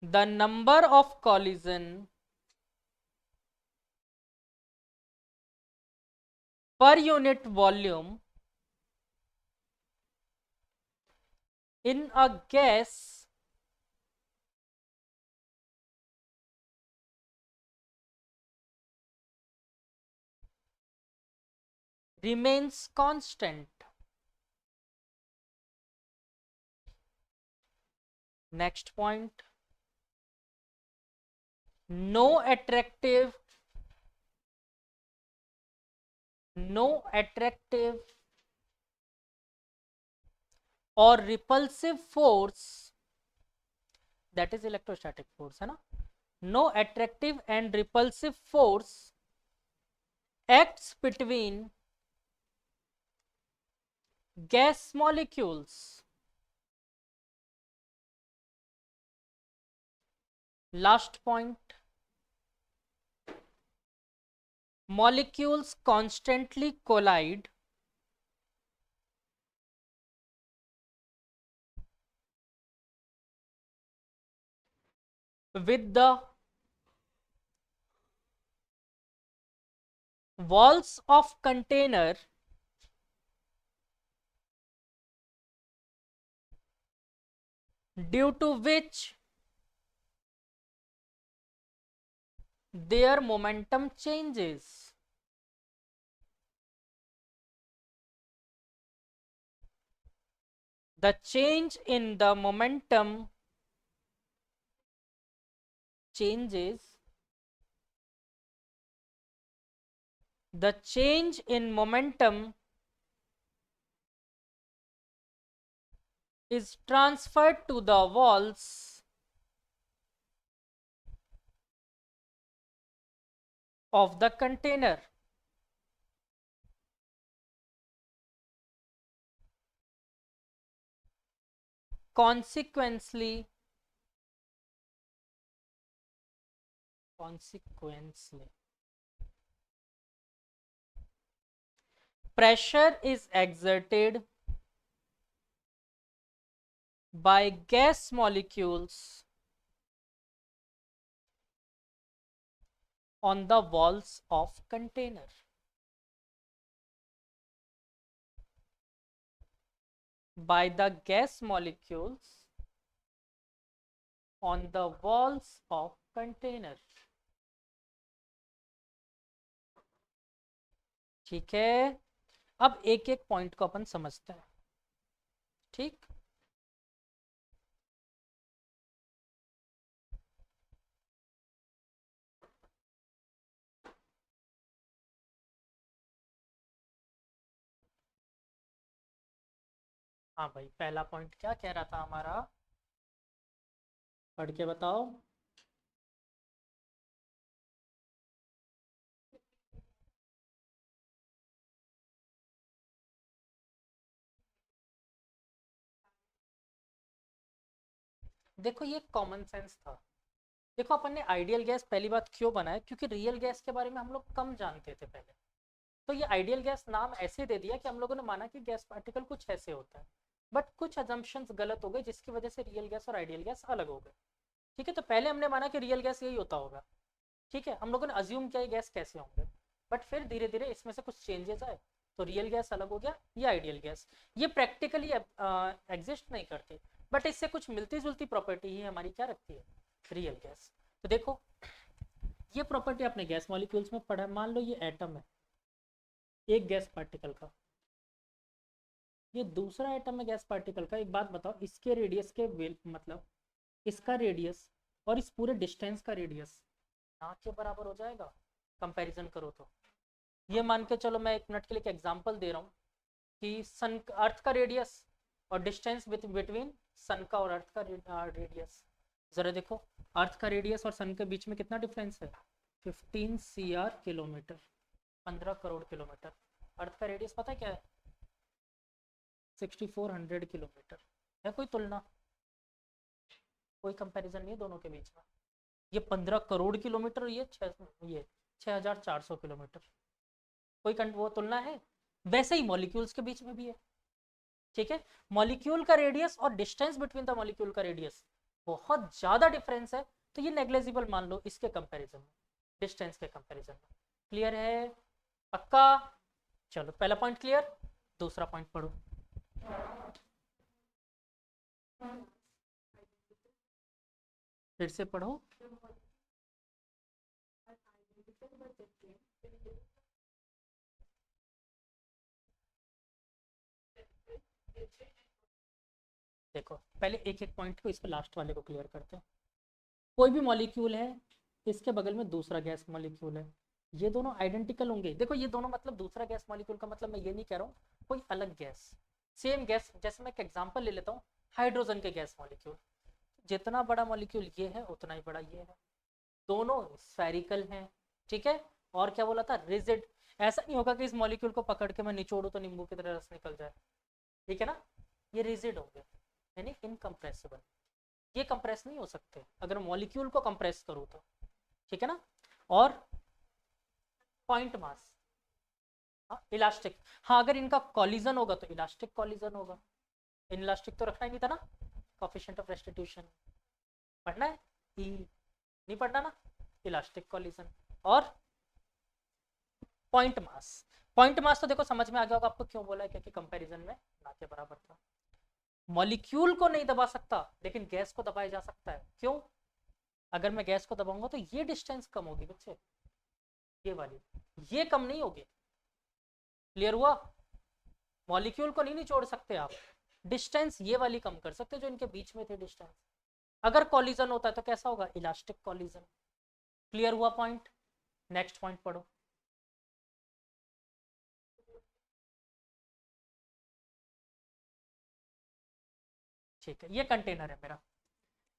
The number of collision per unit volume in a gas remains constant. Next point, no attractive or repulsive force, that is electrostatic force, है ना, no attractive and repulsive force acts between gas molecules. Last point, molecules constantly collide with the walls of container due to which their momentum changes. The change in the momentum changes. The change in momentum is transferred to the walls of the container. Consequently, pressure is exerted by gas molecules on the walls of container. By the gas molecules on the walls of container. ठीक है, अब एक एक point को अपन समझते हैं. ठीक, हाँ भाई, पहला पॉइंट क्या कह रहा था हमारा, पढ़ के बताओ. देखो ये कॉमन सेंस था. देखो अपन ने आइडियल गैस पहली बात क्यों बनाया, क्योंकि रियल गैस के बारे में हम लोग कम जानते थे पहले. तो ये आइडियल गैस नाम ऐसे दे दिया कि हम लोगों ने माना कि गैस पार्टिकल कुछ ऐसे होता है. बट कुछ अजम्पशंस गलत हो गए जिसकी वजह से रियल गैस और आइडियल गैस अलग हो गए. ठीक है, तो पहले हमने माना कि रियल गैस यही होता होगा. ठीक है, हम लोगों ने अज्यूम किया ये गैस कैसे होंगे. बट फिर धीरे धीरे इसमें से कुछ चेंजेस आए तो रियल गैस अलग हो गया, ये आइडियल गैस. ये प्रैक्टिकली एग्जिस्ट नहीं करती, बट इससे कुछ मिलती जुलती प्रॉपर्टी ही हमारी क्या रखती है, रियल गैस. तो देखो ये प्रॉपर्टी आपने गैस मॉलिक्यूल्स में पढ़ा. मान लो ये एटम है, एक गैस पार्टिकल का, ये दूसरा एटम है गैस पार्टिकल का. एक बात बताओ, इसके रेडियस के मतलब इसका रेडियस और इस पूरे डिस्टेंस का रेडियस ना के बराबर हो जाएगा कंपैरिजन करो तो. ये मान के चलो, मैं 1 मिनट के लिए एक एग्जांपल दे रहा हूँ कि सन अर्थ का रेडियस और डिस्टेंस बिटवीन सन का और अर्थ का रेडियस. जरा देखो, अर्थ का रेडियस और सन के बीच में कितना डिफरेंस है, 15 CR किलोमीटर, 15 करोड़ किलोमीटर. अर्थ का रेडियस पता है क्या है, 6400 किलोमीटर. है कोई तुलना, कोई कंपैरिजन नहीं है दोनों के बीच में. ये 15 करोड़ किलोमीटर, ये 6400 किलोमीटर. कोई वो तुलना है. वैसे ही मॉलिक्यूल्स के बीच में भी है. ठीक है, मॉलिक्यूल का रेडियस और डिस्टेंस बिटवीन द मॉलिक्यूल का रेडियस बहुत ज्यादा डिफरेंस है, तो ये नेग्लेजिबल मान लो इसके कंपैरिजन में, डिस्टेंस के कंपैरिजन में. क्लियर है, पक्का. चलो पहला पॉइंट क्लियर, दूसरा पॉइंट पढ़ो. फिर से पढ़ो. देखो पहले एक एक पॉइंट को, इसको लास्ट वाले को क्लियर करते हैं. कोई भी मॉलिक्यूल है, इसके बगल में दूसरा गैस मॉलिक्यूल है, ये दोनों आइडेंटिकल होंगे. देखो ये दोनों मतलब दूसरा गैस मॉलिक्यूल का मतलब मैं ये नहीं कह रहा हूँ कोई अलग गैस, सेम गैस. जैसे मैं एक एग्जांपल ले लेता हूँ, हाइड्रोजन के गैस मॉलिक्यूल. जितना बड़ा मॉलिक्यूल ये है उतना ही बड़ा ये है, दोनों स्फेरिकल हैं. ठीक है, और क्या बोला था, रिजिड. ऐसा नहीं होगा कि इस मॉलिक्यूल को पकड़ के मैं निचोड़ू तो नींबू की तरह रस निकल जाए. ठीक है ना, ये रिजिड होंगे, यानी इनकम्प्रेसिबल. ये कंप्रेस नहीं हो सकते अगर मॉलिक्यूल को कंप्रेस करूँ तो. ठीक है ना, और पॉइंट मास, हाँ इलास्टिक. हाँ अगर इनका कॉलिजन होगा तो इलास्टिक कॉलिजन होगा. इनलास्टिक तो रखना ही नहीं था ना. कोफिशिएंट ऑफ रेस्टिट्यूशन पढ़ना है, ई नहीं पढ़ना ना. Elastic collision. और पॉइंट मास तो देखो समझ में आ गया होगा आपको क्यों बोला है, क्योंकि कंपैरिजन में ना के बराबर था। मॉलिक्यूल को नहीं दबा सकता लेकिन गैस को दबाया जा सकता है। क्यों? अगर मैं गैस को दबाऊंगा तो ये डिस्टेंस कम होगी बच्चे, ये वाली, ये कम नहीं होगी। क्लियर हुआ? मॉलिक्यूल को नहीं निचोड़ सकते आप, डिस्टेंस ये वाली कम कर सकते जो इनके बीच में थे डिस्टेंस। अगर कॉलिजन होता है तो कैसा होगा? Elastic collision. क्लियर हुआ पॉइंट? नेक्स्ट पॉइंट पढ़ो। ठीक है, ये कंटेनर है मेरा,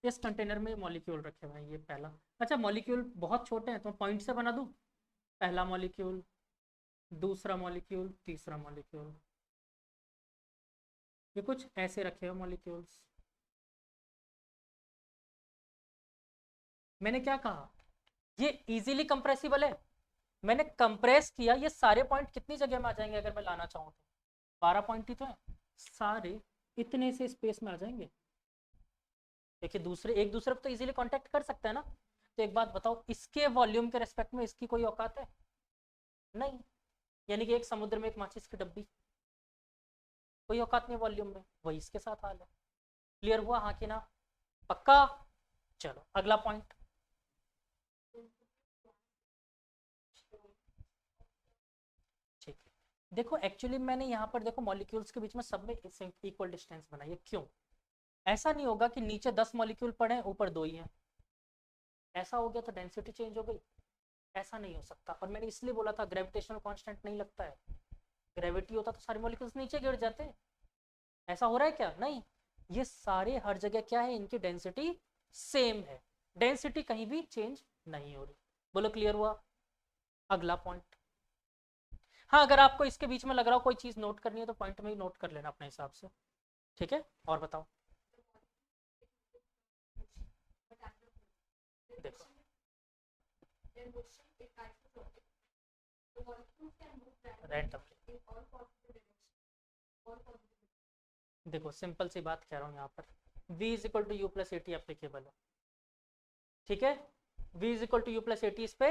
इस कंटेनर में मॉलिक्यूल रखे हुए हैं, ये पहला। अच्छा, मॉलिक्यूल बहुत छोटे हैं तो पॉइंट से बना दूं। पहला मॉलिक्यूल, दूसरा मॉलिक्यूल, तीसरा मॉलिक्यूल, ये कुछ ऐसे रखे हुए मॉलिक्यूल्स। मैंने क्या कहा? ये इजीली कंप्रेसिबल है। मैंने कंप्रेस किया, ये सारे पॉइंट कितनी जगह में आ जाएंगे अगर मैं लाना चाहूँ तो? 12 पॉइंट ही तो है, सारे इतने से स्पेस में आ जाएंगे। देखिए दूसरे एक दूसरे को तो इजीली कांटेक्ट कर सकते हैं ना। तो एक बात बताओ, इसके वॉल्यूम के रेस्पेक्ट में इसकी कोई औकात है? नहीं। यानी कि एक समुद्र में एक माचिस की डब्बी, कोई औकात नहीं वॉल्यूम में। वही इसके साथ हाल है। क्लियर हुआ? हाँ कि ना? पक्का? चलो अगला पॉइंट। ठीक है, देखो एक्चुअली मैंने यहाँ पर देखो मॉलिक्यूल्स के बीच में सब में इक्वल डिस्टेंस बनाई है। क्यों? ऐसा नहीं होगा कि नीचे 10 मॉलिक्यूल पड़े ऊपर 2 ही हैं, ऐसा हो गया तो डेंसिटी चेंज हो गई। ऐसा नहीं हो सकता, और मैंने इसलिए बोला था ग्रेविटेशनल कांस्टेंट नहीं लगता है। ग्रेविटी होता तो सारे मॉलिक्यूल्स नीचे गिर जाते। ऐसा हो रहा है क्या? नहीं, ये सारे हर जगह क्या है, इनकी डेंसिटी सेम है, डेंसिटी कहीं भी चेंज नहीं हो रही। बोलो क्लियर हुआ? अगला पॉइंट। हाँ, अगर आपको इसके बीच में लग रहा हो कोई चीज नोट करनी है तो पॉइंट में ही नोट कर लेना अपने हिसाब से। ठीक है, और बताओ। देखो रैंडमली, देखो सिंपल सी बात कह रहा हूँ यहाँ पर, v is equal to u plus a t applicable है। ठीक है, v is equal to u plus a t इस पे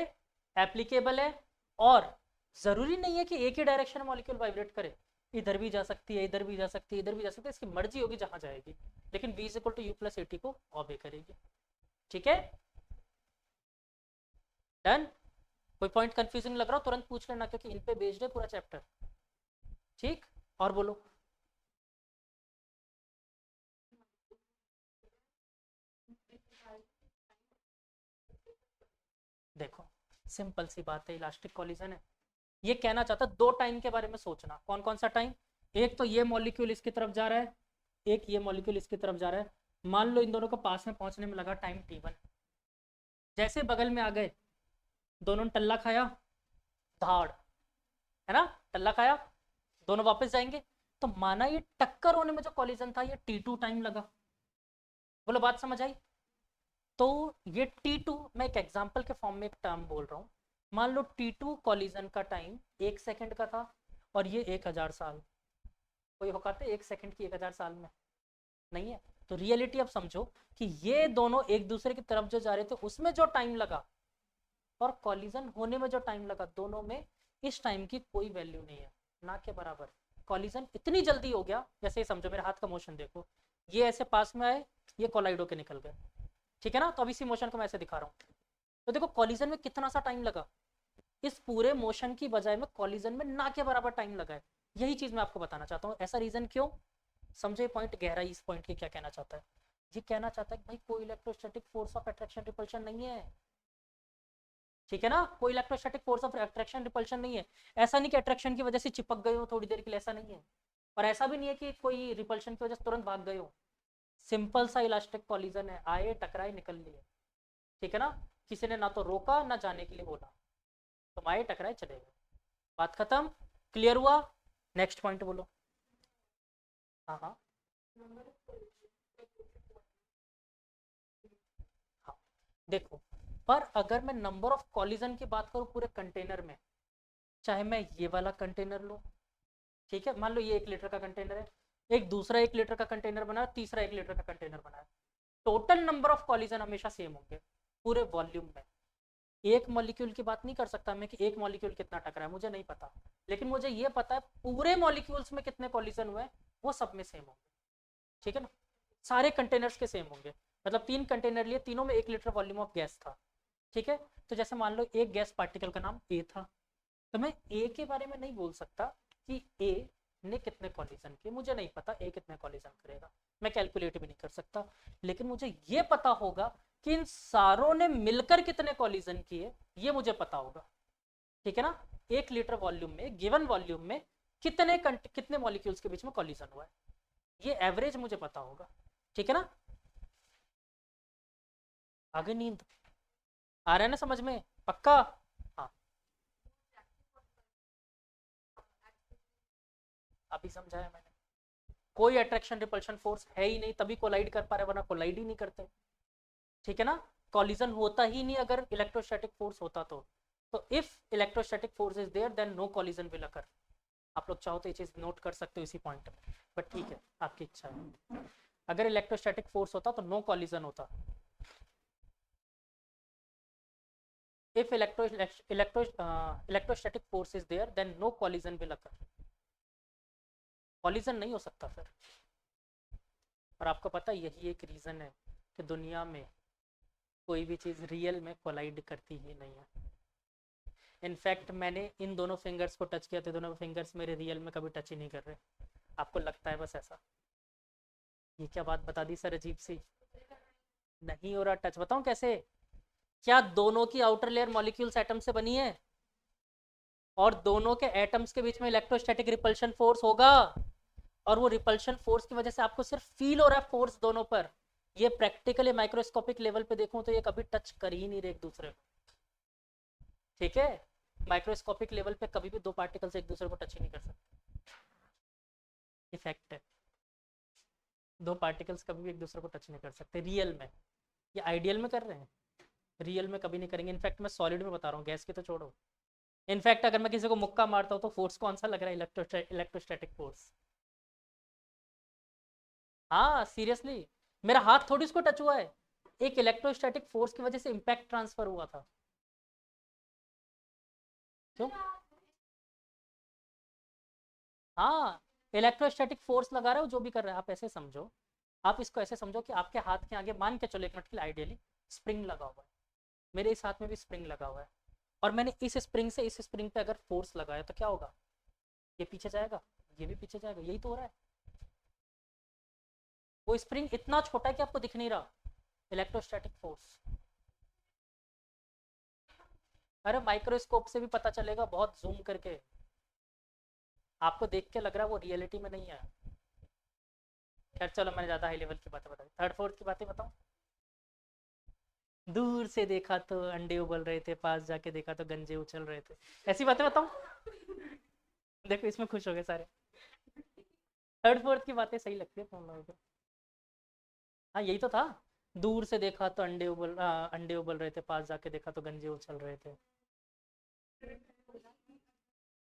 एप्लीकेबल है। और जरूरी नहीं है कि एक ही डायरेक्शन में मॉलिक्यूल वाइब्रेट करे, इधर भी जा सकती है, इधर भी जा सकती है, इधर भी जा सकती है, इसकी मर्जी होगी जहां जाएगी, लेकिन v is equal to u plus a t को ऑबे करेगी। ठीक है, डन? कोई पॉइंट कंफ्यूजिंग लग रहा हो तुरंत पूछ लेना, क्योंकि इन पे बेस्ड है पूरा चैप्टर। ठीक, और बोलो। देखो सिंपल सी बात है, इलास्टिक कॉलिजन है। ये कहना चाहता दो टाइम के बारे में सोचना। कौन कौन सा टाइम? एक तो ये मॉलिक्यूल इसकी तरफ जा रहा है, एक ये मॉलिक्यूल इसकी तरफ जा रहा है। मान लो इन दोनों को पास में पहुंचने में लगा टाइम t1। जैसे बगल में आ गए, दोनों ने टल्ला खाया, धाड़, है ना, टल्ला खाया, दोनों वापस जाएंगे। तो माना ये टक्कर होने में जो कॉलिजन था ये t2 टाइम लगा। बोलो बात समझ आई? तो ये t2, मैं एक एग्जांपल के फॉर्म में एक टर्म बोल रहा हूँ। मान लो t2 कॉलिजन का टाइम 1 सेकंड का था और ये 1000 साल। कोई औकात है 1 सेकंड की 1000 साल में? नहीं है। तो रियलिटी अब समझो कि ये दोनों एक दूसरे की तरफ जो जा रहे थे उसमें जो टाइम लगा और कॉलिजन होने में जो टाइम लगा, दोनों में इस टाइम की कोई वैल्यू नहीं है, ना के बराबर। कॉलिजन इतनी जल्दी हो गया, जैसे समझो मेरे हाथ का मोशन देखो, ये ऐसे पास में आए, ये कोलाइड होके निकल गए। ठीक है ना? तो अब इसी मोशन को मैं ऐसे दिखा रहा हूँ, तो देखो कॉलिजन में कितना सा टाइम लगा, इस पूरे मोशन की बजाय में कॉलिजन में ना के बराबर टाइम लगा है। यही चीज मैं आपको बताना चाहता हूँ। ऐसा रीजन क्यों? समझे पॉइंट, गहराई इस पॉइंट की क्या कहना चाहता है। ये कहना चाहता है कि भाई कोई electrostatic force of attraction repulsion नहीं है। ठीक है ना, कोई electrostatic force of attraction repulsion नहीं है। ऐसा नहीं कि अट्रैक्शन की वजह से चिपक गए हो थोड़ी देर के लिए, ऐसा नहीं है। और ऐसा भी नहीं है कि कोई रिपल्शन की वजह से तुरंत भाग गए हो। सिंपल सा इलास्टिक कॉलिजन है, आए टकराए निकल लिए। ठीक है ना, किसी ने ना तो रोका ना जाने के लिए बोला, तुम आए टकराए चले गए, बात खत्म। क्लियर हुआ? नेक्स्ट पॉइंट बोलो। हाँ हाँ हाँ, देखो, पर अगर मैं नंबर ऑफ कॉलिजन की बात करूं पूरे कंटेनर में, चाहे मैं ये वाला कंटेनर लूं, ठीक है, मान लो ये 1 लीटर का कंटेनर है, एक दूसरा 1 लीटर का कंटेनर बनाया, तीसरा 1 लीटर का कंटेनर बनाया, टोटल नंबर ऑफ कॉलिजन हमेशा सेम होंगे पूरे वॉल्यूम में। एक मॉलिक्यूल की बात नहीं कर सकता मैं कि एक मॉलिक्यूल कितना टकरा है, मुझे नहीं पता, लेकिन मुझे ये पता है पूरे मॉलिक्यूल्स में कितने कॉलिजन हुए वो सब में सेम होंगे, ठीक है ना, सारे कंटेनर्स के सेम होंगे। मतलब 3 कंटेनर लिए, तीनों में 1 लीटर वॉल्यूम ऑफ गैस था, ठीक है। तो जैसे मान लो एक गैस पार्टिकल का नाम ए था, तो मैं ए के बारे में नहीं बोल सकता कि ए ने कितने कॉलिजन किए, मुझे नहीं पता ए कितने कॉलिजन करेगा, मैं कैलकुलेट भी नहीं कर सकता, लेकिन मुझे ये पता होगा कि इन सारों ने मिलकर कितने कॉलिजन किए, ये मुझे पता होगा, ठीक है ना। 1 लीटर वॉल्यूम में, गिवन वॉल्यूम में कितने मॉलिक्यूल्स के बीच में कॉलिजन हुआ है, ये एवरेज मुझे पता होगा, ठीक है ना। आगे नींद आ रहा है ना समझ में, पक्का। हाँ अभी समझाया मैंने, कोई अट्रैक्शन रिपल्शन फोर्स है ही नहीं, तभी कोलाइड कर पा रहे, वरना कोलाइड ही नहीं करते, ठीक है ना। कॉलिजन होता ही नहीं अगर इलेक्ट्रोस्टैटिक फोर्स होता तो if electrostatic force is there then no collision will occur. आप लोग चाहो तो ये चीज नोट कर सकते हो इसी पॉइंट में, बट ठीक है आपकी इच्छा है। अगर इलेक्ट्रोस्टैटिक फोर्स होता तो नो कॉलिजन होता। if electrostatic force is there then no collision will occur, collision नहीं हो सकता फिर। और आपको पता यही एक रीजन है कि दुनिया में कोई भी चीज रियल में कोलाइड करती ही नहीं है। इनफैक्ट मैंने इन दोनों फिंगर्स को टच किया तो दोनों फिंगर्स मेरे रियल में कभी टच ही नहीं कर रहे, आपको लगता है बस ऐसा। ये क्या बात बता दी सर अजीब सी, नहीं हो रहा टच, बताऊं कैसे। क्या दोनों की आउटर लेयर मॉलिक्यूल्स एटम से बनी है और दोनों के एटम्स के बीच में इलेक्ट्रोस्टैटिक रिपल्शन फोर्स होगा, और वो रिपल्शन फोर्स की वजह से आपको सिर्फ फील हो रहा है फोर्स दोनों पर, ये प्रैक्टिकली माइक्रोस्कोपिक लेवल पे देखूं तो ये कभी टच कर ही नहीं रहे एक दूसरे को, ठीक है। माइक्रोस्कोपिक लेवल पे कभी भी दो पार्टिकल्स एक दूसरे को टच ही नहीं कर सकते, ये फैक्ट है। दो पार्टिकल्स कभी भी एक दूसरे को टच नहीं कर सकते रियल में, ये आइडियल में कर रहे हैं, रियल में कभी नहीं करेंगे। इनफैक्ट मैं सॉलिड में बता रहा हूँ, गैस की तो छोड़ो। इनफैक्ट अगर मैं किसी को मुक्का मारता हूँ तो फोर्स कौन सा लग रहा है, इलेक्ट्रोस्टैटिक फोर्स। हाँ सीरियसली, मेरा हाथ थोड़ी उसको टच हुआ है, एक इलेक्ट्रोस्टैटिक फोर्स की वजह से इम्पैक्ट ट्रांसफर हुआ था। क्यों? हाँ इलेक्ट्रोस्टैटिक फोर्स लगा रहे हो जो भी कर रहे हो, आप ऐसे समझो, आप इसको ऐसे समझो कि आपके हाथ के आगे मान के चलो एक मिनट के लिए आइडियली स्प्रिंग लगा हुआ है, मेरे इस हाथ में भी स्प्रिंग लगा हुआ है, और मैंने इस स्प्रिंग से इस स्प्रिंग पे अगर फोर्स लगाया तो क्या होगा, ये पीछे जाएगा, ये भी पीछे जाएगा, यही तो हो रहा है। वो स्प्रिंग इतना छोटा है कि आपको दिख नहीं रहा, इलेक्ट्रोस्टैटिक फोर्स। अरे माइक्रोस्कोप से भी पता चलेगा बहुत जूम करके, आपको देख के लग रहा है वो रियलिटी में नहीं है। खैर चलो मैंने ज्यादा हाई लेवल की बातें बताई, थर्ड फोर्थ की बातें बताऊं। दूर से देखा तो अंडे उबल रहे थे, पास जाके देखा तो गंजे उछल रहे थे, ऐसी बातें बताऊं। देखो इसमें खुश हो गए सारे, थर्ड फोर्थ की बातें सही लगती है तुम लोगों को। हाँ यही तो था, दूर से देखा तो अंडे उबल रहे थे, पास जाके देखा तो गंजे उछल रहे थे।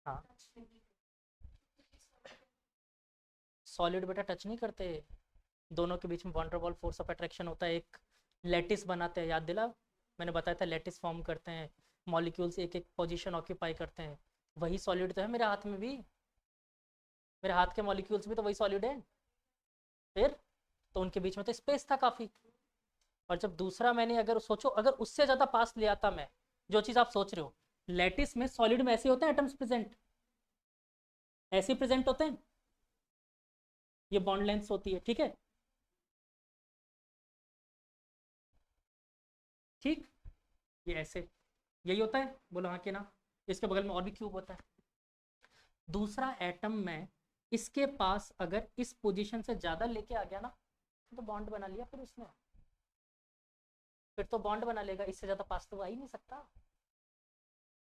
हाँ सॉलिड बेटा टच नहीं करते, दोनों के बीच में van der Waal force of attraction होता है, एक लैटिस बनाते हैं, याद दिला, मैंने बताया था लैटिस फॉर्म करते हैं, मॉलिक्यूल्स एक एक पोजीशन ऑक्यूपाई करते हैं, वही सॉलिड तो है मेरे हाथ में भी, मेरे हाथ के मॉलिक्यूल्स भी तो वही सॉलिड है फिर, तो उनके बीच में तो स्पेस था काफी। और जब दूसरा मैंने अगर सोचो अगर उससे ज्यादा पास ले आता मैं, जो चीज आप सोच रहे हो, लैटिस में सॉलिड में ऐसे होते हैं एटम्स प्रेजेंट, ऐसे प्रेजेंट होते हैं, ये बॉन्ड लेंथ होती है, ठीक है, ठीक, ये ऐसे यही होता है, बोलो हाँ कि ना। इसके बगल में और भी क्यूब होता है। दूसरा एटम में इसके पास अगर इस पोजीशन से ज्यादा लेके आ गया ना तो बॉन्ड बना लिया, फिर उसने फिर तो बॉन्ड बना लेगा, इससे ज्यादा पास तो आ ही नहीं सकता,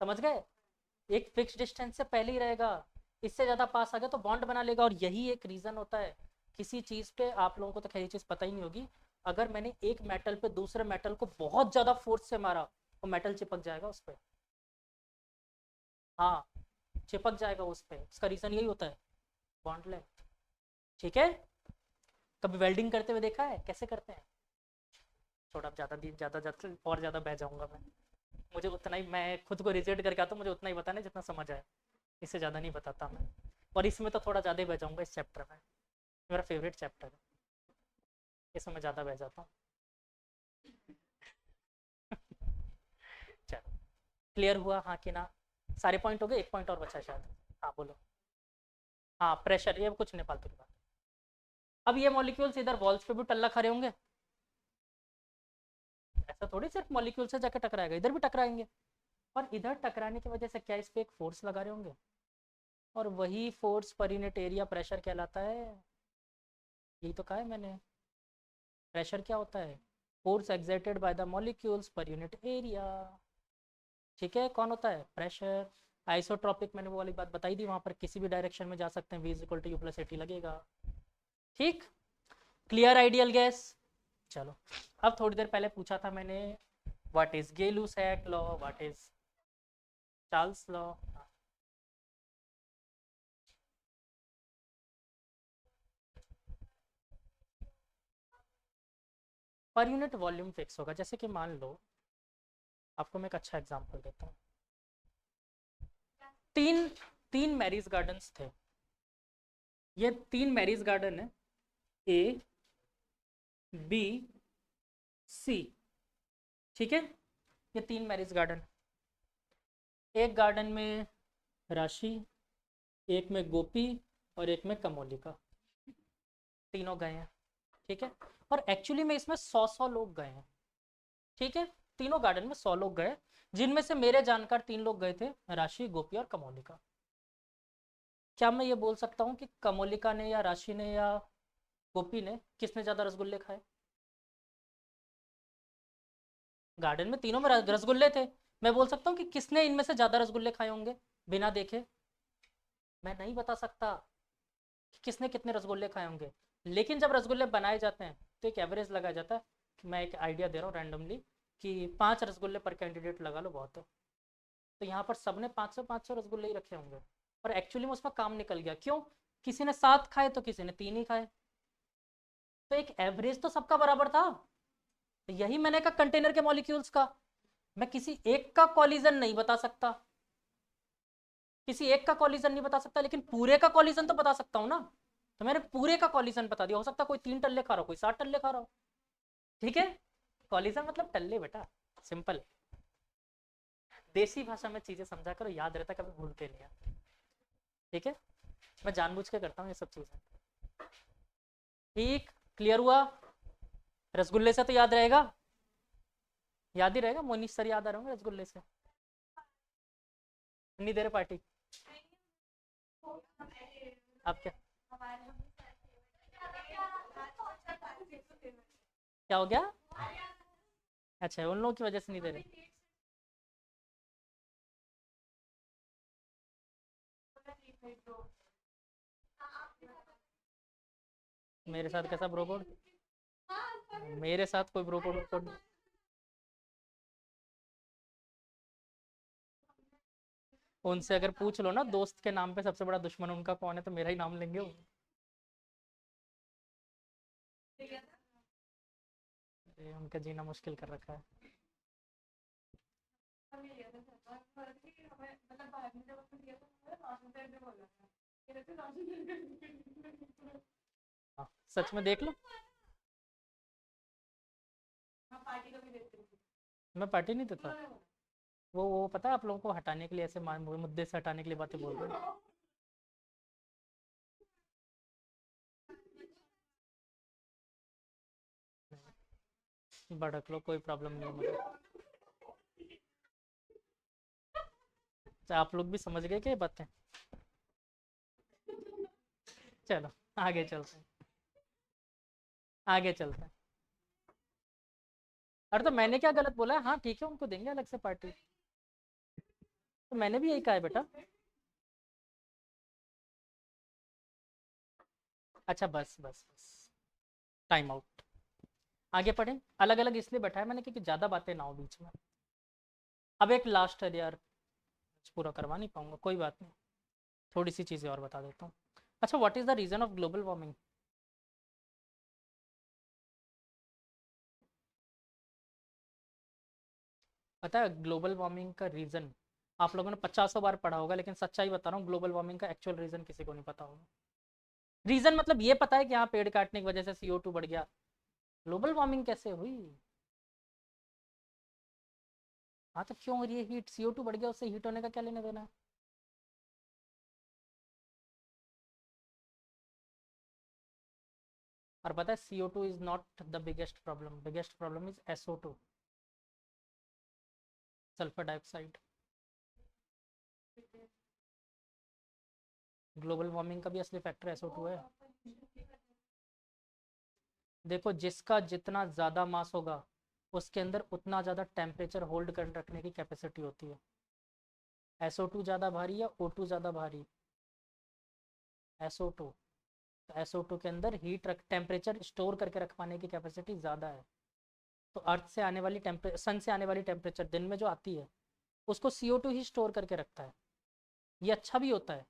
समझ गए। एक फिक्स डिस्टेंस से पहले ही रहेगा, इससे ज्यादा पास आ गया तो बॉन्ड बना लेगा, और यही एक रीजन होता है किसी चीज पे, आप लोगों को तो खैर ये चीज पता ही नहीं होगी, अगर मैंने एक मेटल पे दूसरे मेटल को बहुत ज्यादा फोर्स से मारा तो मेटल चिपक जाएगा उस पर, हाँ चिपक जाएगा उस पर, उसका रीजन यही होता है बॉन्ड लेंथ, ठीक है। कभी वेल्डिंग करते हुए देखा है कैसे करते हैं, छोड़ा, अब ज्यादा और ज्यादा बह जाऊंगा मैं, मुझे उतना ही, मैं खुद को रिजेक्ट करके आता हूँ, मुझे उतना ही बताना है जितना समझ आए, इससे ज़्यादा नहीं बताता मैं। और इसमें तो थोड़ा ज़्यादा ही बह जाऊँगा, इस चैप्टर में मेरा फेवरेट चैप्टर है, इसमें मैं ज़्यादा बह जाता हूँ। चलो, क्लियर हुआ हाँ कि ना? सारे पॉइंट हो गए, एक पॉइंट और बचा है शायद। हाँ बोलो। हाँ प्रेशर, ये कुछ नहीं फालतू की बात। अब ये मॉलिक्यूल्स इधर वॉल्स पे भी टल्ला खड़े होंगे, ऐसा थोड़ी सिर्फ मॉलिक्यूल से जाकर टकराएगा, इधर भी टकराएंगे, और इधर टकराने की वजह से क्या इस पे एक फोर्स लगा रहे होंगे, और वही force per unit area pressure कहलाता है। यही तो कहा है मैंने, प्रेशर क्या होता है? Force exerted by the molecules per unit area. ठीक है, कौन होता है? प्रेशर। आइसोट्रॉपिक मैंने वो वाली बात बताई थी, वहां पर किसी भी डायरेक्शन में जा सकते हैं, v equal to u plus a t लगेगा। ठीक, क्लियर आइडियल गैस। चलो, अब थोड़ी देर पहले पूछा था मैंने, what is Gay Lussac law, what is Charles law? पर यूनिट वॉल्यूम फिक्स होगा। जैसे कि मान लो, आपको मैं एक अच्छा एग्जांपल देता हूँ। तीन तीन मैरिज गार्डन्स थे, ये तीन मैरिज गार्डन है, ए बी सी। ठीक है, ये तीन मैरिज गार्डन, एक गार्डन में राशि, एक में गोपी, और एक में कमोलिका, तीनों गए हैं। ठीक है, और एक्चुअली में इसमें 100 लोग गए हैं। ठीक है, तीनों गार्डन में 100 लोग गए, जिनमें से मेरे जानकार 3 लोग गए थे, राशि, गोपी और कमोलिका। क्या मैं ये बोल सकता हूँ कि कमोलिका ने या राशि ने या गोपी ने, किसने ज्यादा रसगुल्ले खाए? गार्डन में तीनों में रसगुल्ले थे, मैं बोल सकता हूँ कि किसने इनमें से ज्यादा रसगुल्ले खाए होंगे बिना देखे? मैं नहीं बता सकता कि किसने कितने रसगुल्ले खाए होंगे, लेकिन जब रसगुल्ले बनाए जाते हैं तो एक एवरेज लगाया जाता है। कि मैं एक आइडिया दे रहा हूँ रैंडमली, कि 5 रसगुल्ले पर कैंडिडेट लगा लो, बहुत है। तो यहाँ पर सबने 500 रसगुल्ले ही रखे होंगे, और एक्चुअली में उसमें काम निकल गया। क्यों? किसी ने 7 खाए तो किसी ने 3 ही खाए, तो एक एवरेज तो सबका बराबर था। तो यही मैंने कहा कंटेनर के मॉलिक्यूल्स का, मैं किसी एक का कॉलिजन नहीं बता सकता, किसी एक का कॉलिजन नहीं बता सकता, लेकिन पूरे का कॉलिजन तो बता सकता हूँ ना। तो मैंने पूरे का कॉलिजन बता दिया, हो सकता कोई 3 टल्ले खा रहा हो, कोई 7 टल्ले खा रहा हो। ठीक है, कॉलिजन मतलब टल्ले बेटा, सिंपल। देसी भाषा में चीजें समझा करो, याद रहता, कभी भूलते नहीं है। ठीक है, मैं जानबूझ के करता हूँ ये सब चीजें। ठीक, क्लियर हुआ? रसगुल्ले से तो याद रहेगा, याद ही रहेगा, मोनीश सर याद आ रहे होंगे रसगुल्ले से। नहीं दे रहे पार्टी? आप क्या, क्या हो गया? अच्छा, उन लोगों की वजह से नहीं दे रहे। मेरे साथ कैसा ब्रो कोड? मेरे साथ कोई ब्रो कोड? उनसे अगर पूछ लो ना, दोस्त के नाम पे सबसे बड़ा दुश्मन उनका कौन है, तो मेरा ही नाम लेंगे वो। अरे उनका जीना मुश्किल कर रखा है। हाँ, सच में देख लो, मैं पार्टी नहीं देता। वो पता है आप लोगों को हटाने के लिए, ऐसे मुद्दे से हटाने के लिए बातें बोल रहे हैं। भड़क लो, कोई प्रॉब्लम नहीं है मुझे। अच्छा, आप लोग भी समझ गए क्या ये बातें? चलो, आगे चलते हैं, आगे चलते हैं। अरे तो मैंने क्या गलत बोला है? हाँ ठीक है, उनको देंगे अलग से पार्टी, तो मैंने भी यही कहा है बेटा। अच्छा बस बस बस, टाइम आउट। आगे पढ़ें, अलग अलग इसलिए बैठाया मैंने क्योंकि ज़्यादा बातें ना हो बीच में। अब एक लास्ट है यार, पूरा करवा नहीं पाऊंगा, कोई बात नहीं, थोड़ी सी चीज़ें और बता देता हूँ। अच्छा, what is the reason of global warming? पता है ग्लोबल वार्मिंग का रीज़न आप लोगों ने 50 बार पढ़ा होगा, लेकिन सच्चाई बता रहा हूँ, ग्लोबल वार्मिंग का एक्चुअल रीज़न किसी को नहीं पता होगा। रीज़न मतलब ये पता है कि हाँ पेड़ काटने की वजह से CO2 बढ़ गया, ग्लोबल वार्मिंग कैसे हुई? हाँ तो क्यों हो रही है हीट? CO2 बढ़ गया, उससे हीट होने का क्या लेना देना है? और पता है CO2 is not the biggest problem is SO2, sulphur dioxide. Global warming का भी असली फैक्टर SO2 है। देखो जिसका जितना ज़्यादा मास होगा उसके अंदर उतना ज़्यादा टेम्परेचर होल्ड कर रखने की कैपेसिटी होती है। SO2 ज़्यादा भारी या O2 ज़्यादा भारी? SO2। तो SO2 के अंदर हीट रख टेम्परेचर स्टोर करके रख पाने की कैपेसिटी ज़्यादा है। तो अर्थ से आने वाली टेम्परे सन से आने वाली टेम्परेचर दिन में जो आती है उसको CO2 ही स्टोर करके रखता है। ये अच्छा भी होता है,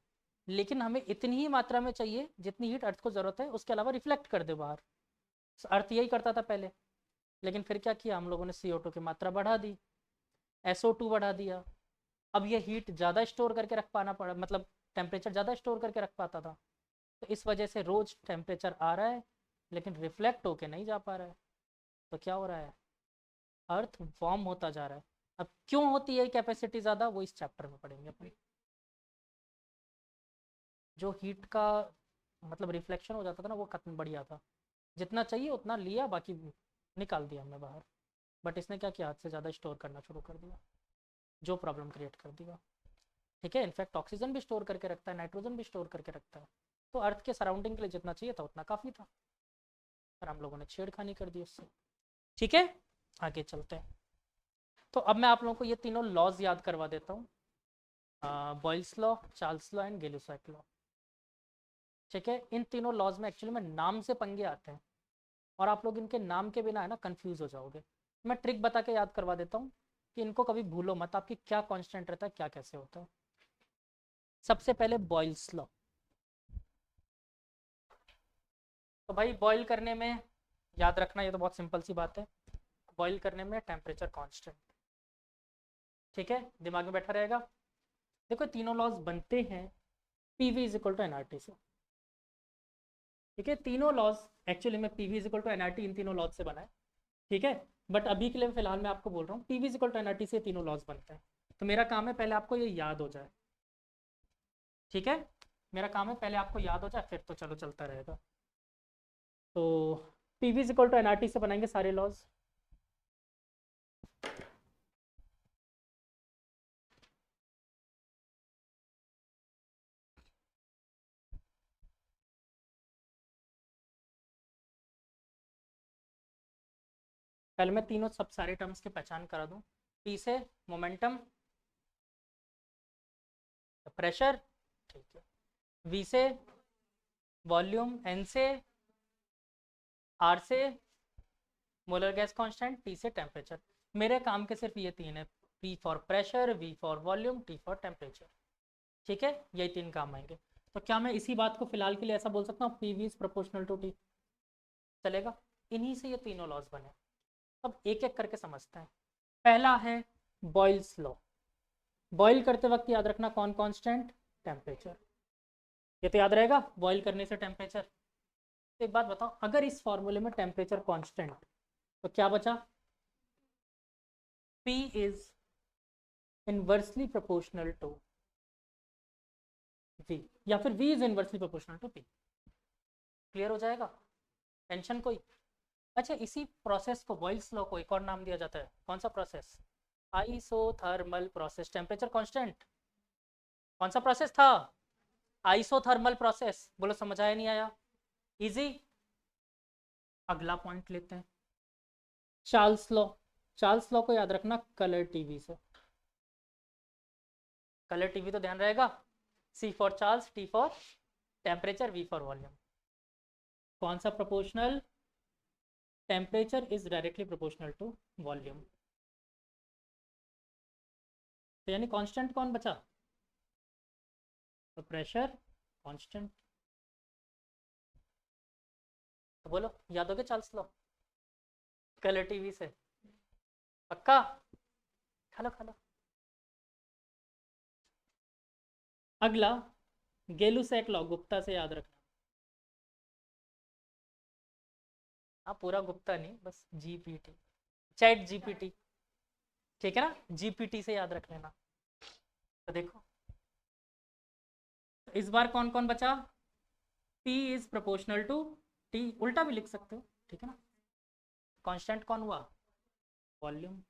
लेकिन हमें इतनी ही मात्रा में चाहिए जितनी हीट अर्थ को ज़रूरत है, उसके अलावा रिफ्लेक्ट कर दे बाहर। अर्थ यही करता था पहले, लेकिन फिर क्या किया हम लोगों ने, CO2 की मात्रा बढ़ा दी, SO2 बढ़ा दिया। अब ये हीट ज़्यादा स्टोर करके रख पाना पड़ा, मतलब टेम्परेचर ज़्यादा स्टोर करके रख पाता था। तो इस वजह से रोज टेम्परेचर आ रहा है लेकिन रिफ्लेक्ट होके नहीं जा पा रहा है। तो क्या हो रहा है, अर्थ वार्म होता जा रहा है। अब क्यों होती है कैपेसिटी ज़्यादा, वो इस चैप्टर में पढ़ेंगे अपन। जो हीट का मतलब रिफ्लेक्शन हो जाता था ना, वो खत्म, बढ़िया था, जितना चाहिए उतना लिया, बाकी निकाल दिया हमने बाहर। बट इसने क्या किया, हद से ज़्यादा स्टोर करना शुरू कर दिया, जो प्रॉब्लम क्रिएट कर दिया। ठीक है, इनफैक्ट ऑक्सीजन भी स्टोर करके रखता है, नाइट्रोजन भी स्टोर करके रखता है। तो अर्थ के सराउंडिंग के लिए जितना चाहिए था उतना काफ़ी था, पर हम लोगों ने छेड़खानी कर दी उससे। ठीक है, आगे चलते हैं। तो अब मैं आप लोगों को ये तीनों लॉज याद करवा देता हूँ, Boyle's law, Charles law and Gay law. ठीक है, इन तीनों लॉज में एक्चुअली में नाम से पंगे आते हैं, और आप लोग इनके नाम के बिना है ना कंफ्यूज हो जाओगे। मैं ट्रिक बता के याद करवा देता हूँ कि इनको कभी भूलो मत, आपकी क्या कांस्टेंट रहता है, क्या कैसे होता है। सबसे पहले बॉयल्स लॉ। तो भाई बॉईल करने में याद रखना, ये तो बहुत सिंपल सी बात है, बॉईल करने में टेम्परेचर कांस्टेंट। ठीक है, दिमाग में बैठा रहेगा। देखो तीनों लॉज बनते हैं PV is equal to NRT से। ठीक है, तीनों लॉज एक्चुअली में PV is equal to NRT इन तीनों लॉज से बना है। ठीक है, बट अभी के लिए फिलहाल मैं आपको बोल रहा हूँ PV is equal to NRT से तीनों लॉज बनते हैं। तो मेरा काम है पहले आपको ये याद हो जाए। ठीक है, मेरा काम है पहले आपको याद हो जाए, फिर तो चलो चलता रहेगा। तो PV is equal to NRT से बनाएंगे सारे लॉज। पहले मैं तीनों सब सारे टर्म्स की पहचान करा दूं। P से मोमेंटम, प्रेशर, ठीक है। V से वॉल्यूम, N से, R से मोलर गैस कांस्टेंट, T से टेम्परेचर। मेरे काम के सिर्फ ये तीन है, P for pressure, V for volume, T for temperature. ठीक है, यही तीन काम आएंगे। तो क्या मैं इसी बात को फिलहाल के लिए ऐसा बोल सकता हूँ, PV is proportional to T? चलेगा, इन्हीं से ये तीनों लॉज बने। अब एक एक करके समझते हैं। पहला है बॉयल्स लॉ। बॉईल करते वक्त याद रखना कौन कांस्टेंट, टेम्परेचर। ये तो याद रहेगा, बॉईल करने से टेम्परेचर। तो एक बात बताओ, अगर इस फॉर्मूले में टेम्परेचर कांस्टेंट, तो क्या बचा, P is inversely proportional to V, या फिर V is inversely proportional to P। Clear हो जाएगा, टेंशन कोई? अच्छा, इसी प्रोसेस को, बॉयल्स लॉ को एक और नाम दिया जाता है, कौन सा process, isothermal process. Temperature constant, कौन सा प्रोसेस था, आइसोथर्मल प्रोसेस। बोलो समझ आया नहीं आया? इजी। अगला पॉइंट लेते हैं, चार्ल्स लॉ। चार्ल्स लॉ को याद रखना कलर टीवी से। कलर टीवी तो ध्यान रहेगा, C for Charles, T for temperature, V for volume. कौन सा proportional, temperature is directly proportional to volume. तो यानी कांस्टेंट कौन बचा, तो प्रेशर कांस्टेंट। तो बोलो याद हो गया चार्ल्स लॉ कलर टीवी से, पक्का? खा लो खा लो। अगला गेलू सेक लॉ, गुप्ता से याद रखना। हाँ पूरा गुप्ता नहीं, बस जीपीटी, चैट जीपीटी, ठीक है ना, जीपीटी से याद रख लेना। तो देखो इस बार कौन कौन बचा, P is proportional to T, उल्टा भी लिख सकते हो, ठीक है ना। कांस्टेंट कौन हुआ, वॉल्यूम।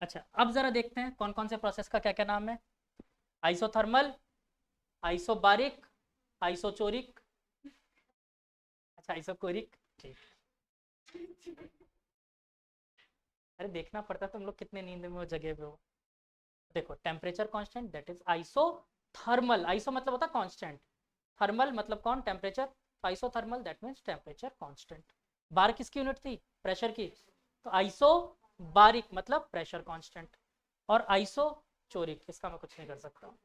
अच्छा अब जरा देखते हैं कौन कौन से प्रोसेस का क्या क्या नाम है। आइसोथर्मल, आइसोबारिक, आइसोचोरिक, अच्छा आइसोकोरिक, ठीक। अरे देखना पड़ता है तुम लोग कितने नींद में हो, जगह पे हो। देखो temperature constant that is isothermal, iso मतलब होता है कांस्टेंट, थर्मल मतलब कौन, temperature, isothermal that means temperature constant. Bar किसकी यूनिट थी, प्रेशर की, तो आइसो बारिक मतलब प्रेशर कांस्टेंट, और आइसो चोरिक इसका मैं कुछ नहीं कर सकता,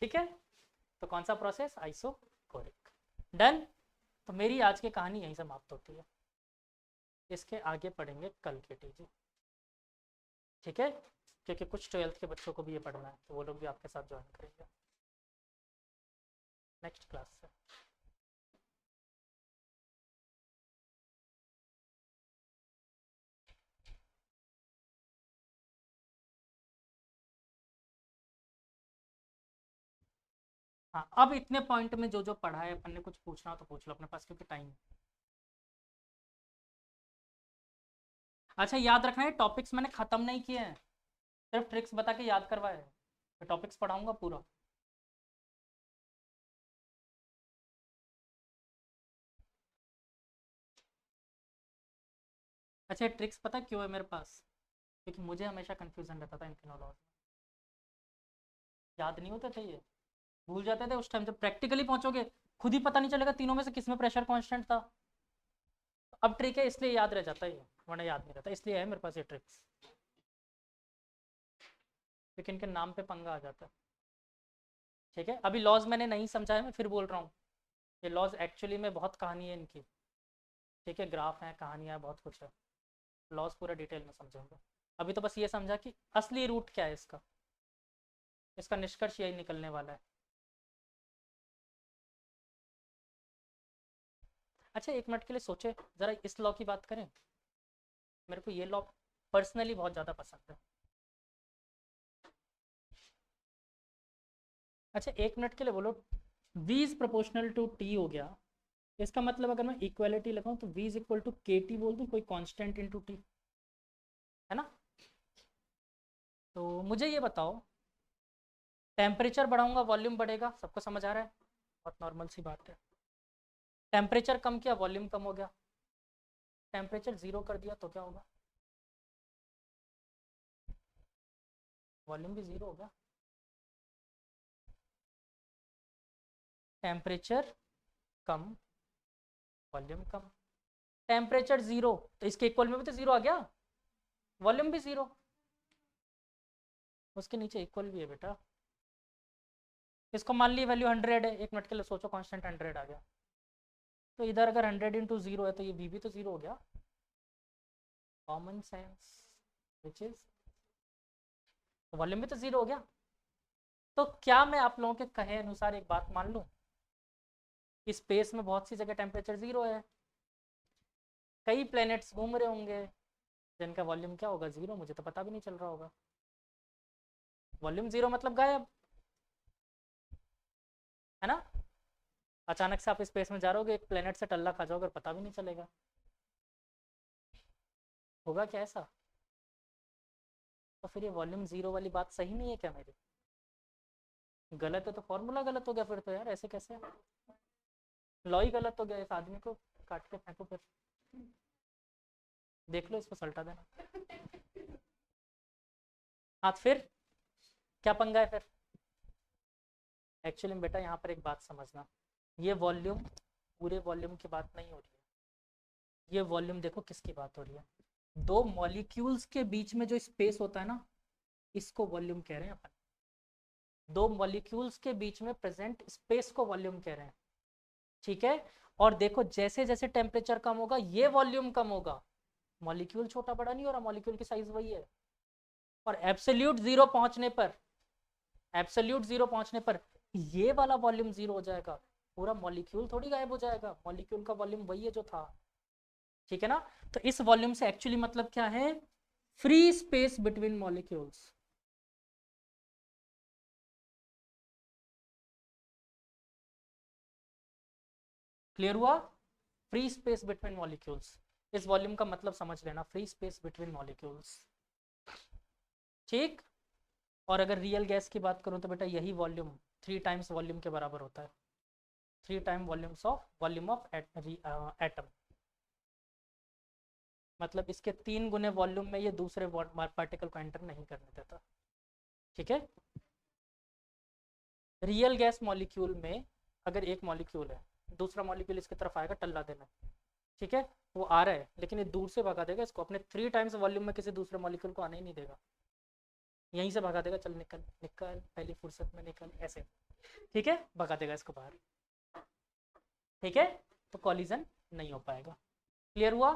ठीक है। तो कौन सा प्रोसेस, आइसोकोरिक। डन। तो मेरी आज की कहानी यहीं समाप्त होती है, इसके आगे पढ़ेंगे कल के टीजी, ठीक है, क्योंकि कुछ 12th के बच्चों को भी ये पढ़ना है, तो वो लोग भी आपके साथ ज्वाइन करेंगे नेक्स्ट क्लास से। हाँ अब इतने पॉइंट में जो जो पढ़ा है अपन ने, कुछ पूछना हो तो पूछ लो अपने पास, क्योंकि टाइम। अच्छा याद रखना है टॉपिक्स मैंने खत्म नहीं किए हैं, सिर्फ ट्रिक्स बता के याद करवाए हैं, तो टॉपिक्स पढ़ाऊंगा पूरा। अच्छा ट्रिक्स पता क्यों है मेरे पास, क्योंकि मुझे हमेशा कंफ्यूजन रहता था इन तीनों लॉज में, याद नहीं होते थे ये, भूल जाते थे उस टाइम, जब प्रैक्टिकली पहुंचोगे खुद ही पता नहीं चलेगा तीनों में से किस में प्रेशर कांस्टेंट था। अब ट्रिक है इसलिए याद रह जाता है ये, वरना याद नहीं रहता, इसलिए है मेरे पास ये ट्रिक्स, क्योंकि इनके नाम पे पंगा आ जाता है, ठीक है। अभी लॉज मैंने नहीं समझा है, मैं फिर बोल रहा हूँ, ये लॉज एक्चुअली में बहुत कहानी है इनकी, ठीक है, ग्राफ है, कहानियाँ है, बहुत कुछ है, लॉज पूरा डिटेल में समझेंगे। अभी तो बस ये समझा कि असली रूट क्या है इसका, इसका निष्कर्ष यही निकलने वाला है। अच्छा एक मिनट के लिए सोचे, जरा इस लॉ की बात करें, मेरे को ये लॉ पर्सनली बहुत ज़्यादा पसंद है। अच्छा एक मिनट के लिए बोलो, v is proportional to t हो गया, इसका मतलब अगर मैं इक्वालिटी लगाऊं तो v इज इक्वल टू के टी बोल दूं, कोई कांस्टेंट इनटू t, है ना। तो मुझे ये बताओ, टेम्परेचर बढ़ाऊंगा वॉल्यूम बढ़ेगा, सबको समझ आ रहा है, बहुत नॉर्मल सी बात है। टेम्परेचर कम किया वॉल्यूम कम हो गया, टेम्परेचर जीरो कर दिया तो क्या होगा, वॉल्यूम भी जीरो हो गया। टेम्परेचर कम वॉल्यूम कम, टेम्परेचर जीरो तो इसके इक्वल में भी तो जीरो आ गया, वॉल्यूम भी जीरो, उसके नीचे इक्वल भी है बेटा। इसको मान ली वैल्यू 100 है, एक मिनट के लिए सोचो, कांस्टेंट 100 आ गया, तो इधर अगर 100 इंटू जीरो है तो ये भी तो जीरो हो गया, common sense, which is volume भी तो जीरो हो गया। तो क्या मैं आप लोगों के कहे अनुसार एक बात मान लूं, स्पेस में बहुत सी जगह टेम्परेचर जीरो है, कई प्लैनेट्स घूम रहे होंगे जिनका वॉल्यूम क्या होगा, जीरो, मुझे तो पता भी नहीं चल रहा होगा, वॉल्यूम जीरो मतलब गायब, है ना। अचानक से आप स्पेस में जा रहे हो, एक प्लेनेट से टल्ला खा जाओगे और पता भी नहीं चलेगा, होगा क्या ऐसा। तो फिर ये वॉल्यूम जीरो वाली बात सही नहीं है क्या मेरी, गलत है तो फॉर्मूला गलत हो गया फिर तो यार, ऐसे कैसे, लॉ ही गलत हो गया, इस आदमी को काट के फेंको फिर, देख लो इसको सल्टा देना। हाँ फिर क्या पंगा है फिर, एक्चुअली बेटा यहाँ पर एक बात समझना, ये वॉल्यूम पूरे वॉल्यूम की बात नहीं हो रही है, ये वॉल्यूम देखो किसकी बात हो रही है, दो मॉलिक्यूल्स के बीच में जो स्पेस होता है ना, इसको वॉल्यूम कह रहे हैं अपन, दो मॉलिक्यूल्स के बीच में प्रेजेंट स्पेस को वॉल्यूम कह रहे हैं, ठीक है। और देखो जैसे जैसे टेम्परेचर कम होगा ये वॉल्यूम कम होगा, मॉलिक्यूल छोटा बड़ा नहीं हो रहा, मॉलिक्यूल की साइज वही है, और एब्सोल्यूट जीरो पहुंचने पर, एब्सोल्यूट जीरो पहुंचने पर ये वाला वॉल्यूम जीरो हो जाएगा, पूरा मॉलिक्यूल थोड़ी गायब हो जाएगा, मॉलिक्यूल का वॉल्यूम वही है जो था। ठीक है ना। तो इस वॉल्यूम से एक्चुअली मतलब क्या है, free space between molecules. Clear हुआ, फ्री स्पेस बिटवीन मॉलिक्यूल्स, इस वॉल्यूम का मतलब समझ लेना, फ्री स्पेस बिटवीन मॉलिक्यूल्स। ठीक। और अगर रियल गैस की बात करूं तो बेटा यही वॉल्यूम 3 टाइम्स वॉल्यूम के बराबर होता है, 3 टाइम वॉल्यूम ऑफ एटम। मतलब इसके 3 गुने वॉल्यूम में ये दूसरे पार्टिकल को एंटर नहीं करने देता। ठीक है। रियल गैस मॉलिक्यूल में अगर एक मॉलिक्यूल है, दूसरा मॉलिक्यूल इसकी तरफ आएगा टल्ला देना, ठीक है, वो आ रहा है लेकिन ये दूर से भगा देगा इसको, अपने 3 टाइम्स वॉल्यूम में किसी दूसरे मॉलिक्यूल को आने ही नहीं देगा, यहीं से भगा देगा, चल निकल निकल पहली फुर्सत में निकल, ऐसे। ठीक है, भगा देगा इसको बाहर। ठीक है, तो कॉलिजन नहीं हो पाएगा। क्लियर हुआ।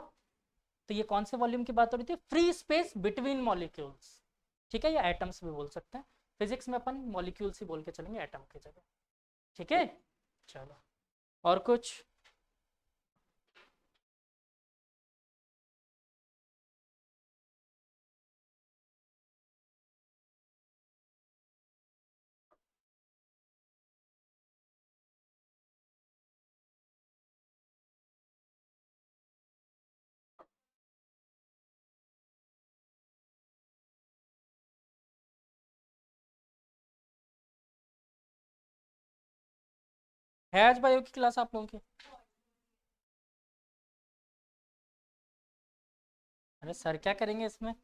तो ये कौन से वॉल्यूम की बात हो रही थी, फ्री स्पेस बिटवीन मॉलिक्यूल्स। ठीक है, या एटम्स भी बोल सकते हैं, फिजिक्स में अपन मॉलिक्यूल्स ही बोल के चलेंगे एटम की जगह। ठीक है, चलो और कुछ। है आज बायो की क्लास आप लोगों की? अरे सर क्या करेंगे इसमें,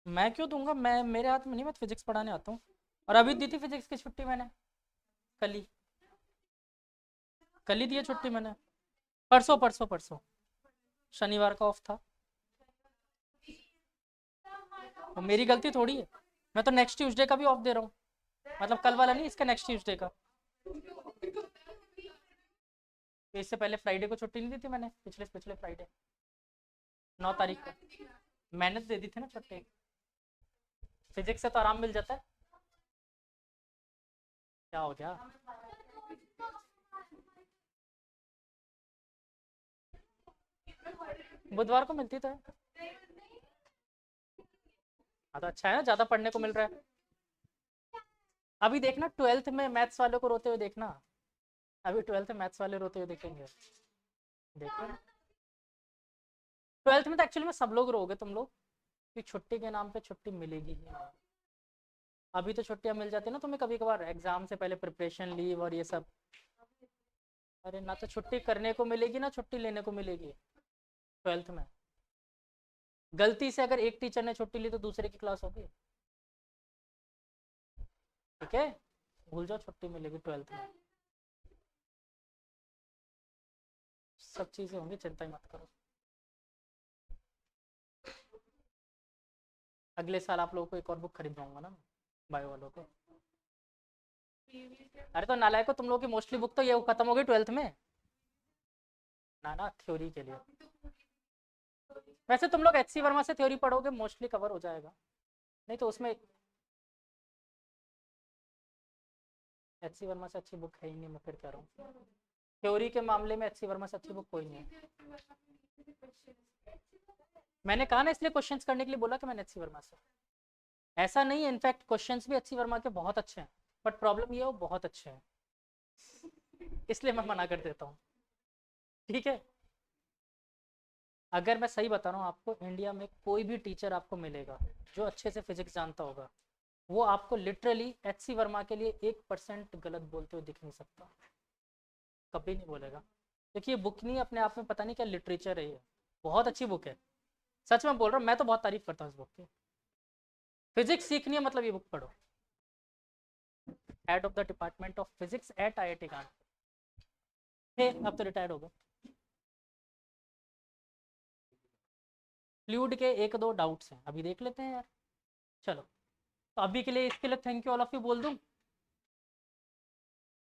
मैं क्यों दूंगा, मैं मेरे हाथ में नहीं, मैं फिजिक्स पढ़ाने आता हूँ। और अभी दी थी फिजिक्स की छुट्टी मैंने, कल ही, कल ही दी है छुट्टी मैंने, परसों परसों परसों, शनिवार का ऑफ था। वो मेरी गलती थोड़ी है, मैं तो नेक्स्ट ट्यूसडे का भी ऑफ दे रहा हूँ, मतलब कल वाला नहीं, इसका नेक्स्ट ट्यूसडे का। तो इससे पहले फ्राइडे को छुट्टी नहीं दी थी मैंने, पिछले पिछले फ्राइडे 9 तारीख को, मैंने तो दे दी थी ना छुट्टी। फिजिक्स से तो आराम मिल जाता है। क्या हो गया, बुधवार को मिलती तो है। हाँ तो अच्छा है ना, ज्यादा पढ़ने को मिल रहा है। अभी देखना 12th में मैथ्स वालों को रोते हुए देखना, अभी 12th में मैथ्स वाले रोते हुए देखेंगे, देखो। 12th में तो एक्चुअली में सब लोग रोगे तुम लोग, कि छुट्टी के नाम पे छुट्टी मिलेगी ही नहीं। अभी तो छुट्टियां मिल जाती है ना तुम्हें कभी कभार, एग्जाम से पहले प्रिपरेशन लीव और ये सब। अरे ना तो छुट्टी करने को मिलेगी ना छुट्टी लेने को मिलेगी 12th में। गलती से अगर एक टीचर ने छुट्टी ली तो दूसरे की क्लास होगी। ठीक है, भूल जाओ छुट्टी मिलेगी 12th में, सब चीजें होंगी, चिंता ही मत करो। अगले साल आप लोगों को एक और बुक खरीदवाऊंगा ना बायो वालों को। अरे तो नालायक को, तुम लोगों की मोस्टली बुक तो ये खत्म हो गई 12th में, ना ना थ्योरी के लिए। वैसे तुम लोग एचसी वर्मा से थ्योरी पढ़ोगे, मोस्टली कवर हो जाएगा, नहीं तो उसमें एचसी वर्मा से अच्छी बुक है ही नहीं, मैं फिर कह रहा हूँ थ्योरी के मामले में एचसी वर्मा से अच्छी बुक कोई नहीं है। मैंने कहा ना, इसलिए क्वेश्चंस करने के लिए बोला कि मैंने एचसी वर्मा से, ऐसा नहीं है, इनफैक्ट क्वेश्चंस भी एचसी वर्मा के बहुत अच्छे हैं, बट प्रॉब्लम ये है वो बहुत अच्छे हैं, इसलिए मैं मना कर देता हूँ। ठीक है, अगर मैं सही बता रहा हूँ आपको, इंडिया में कोई भी टीचर आपको मिलेगा जो अच्छे से फिजिक्स जानता होगा, वो आपको लिटरली एचसी वर्मा के लिए 1% गलत बोलते हुए दिख नहीं सकता, कभी नहीं बोलेगा, क्योंकि ये बुक नहीं अपने आप में पता नहीं क्या लिटरेचर है, ये बहुत अच्छी बुक है, सच में बोल रहा हूँ, मैं तो बहुत तारीफ करता हूँ इस बुक की। फिजिक्स सीखनी है मतलब ये बुक पढ़ो, head of the department of physics at IIT Kanpur, अब तो रिटायर्ड हो गए। फ्लूइड के 1-2 डाउट्स हैं, अभी देख लेते हैं यार। चलो, तो अभी के लिए इसके लिए thank you all of you बोल दूं।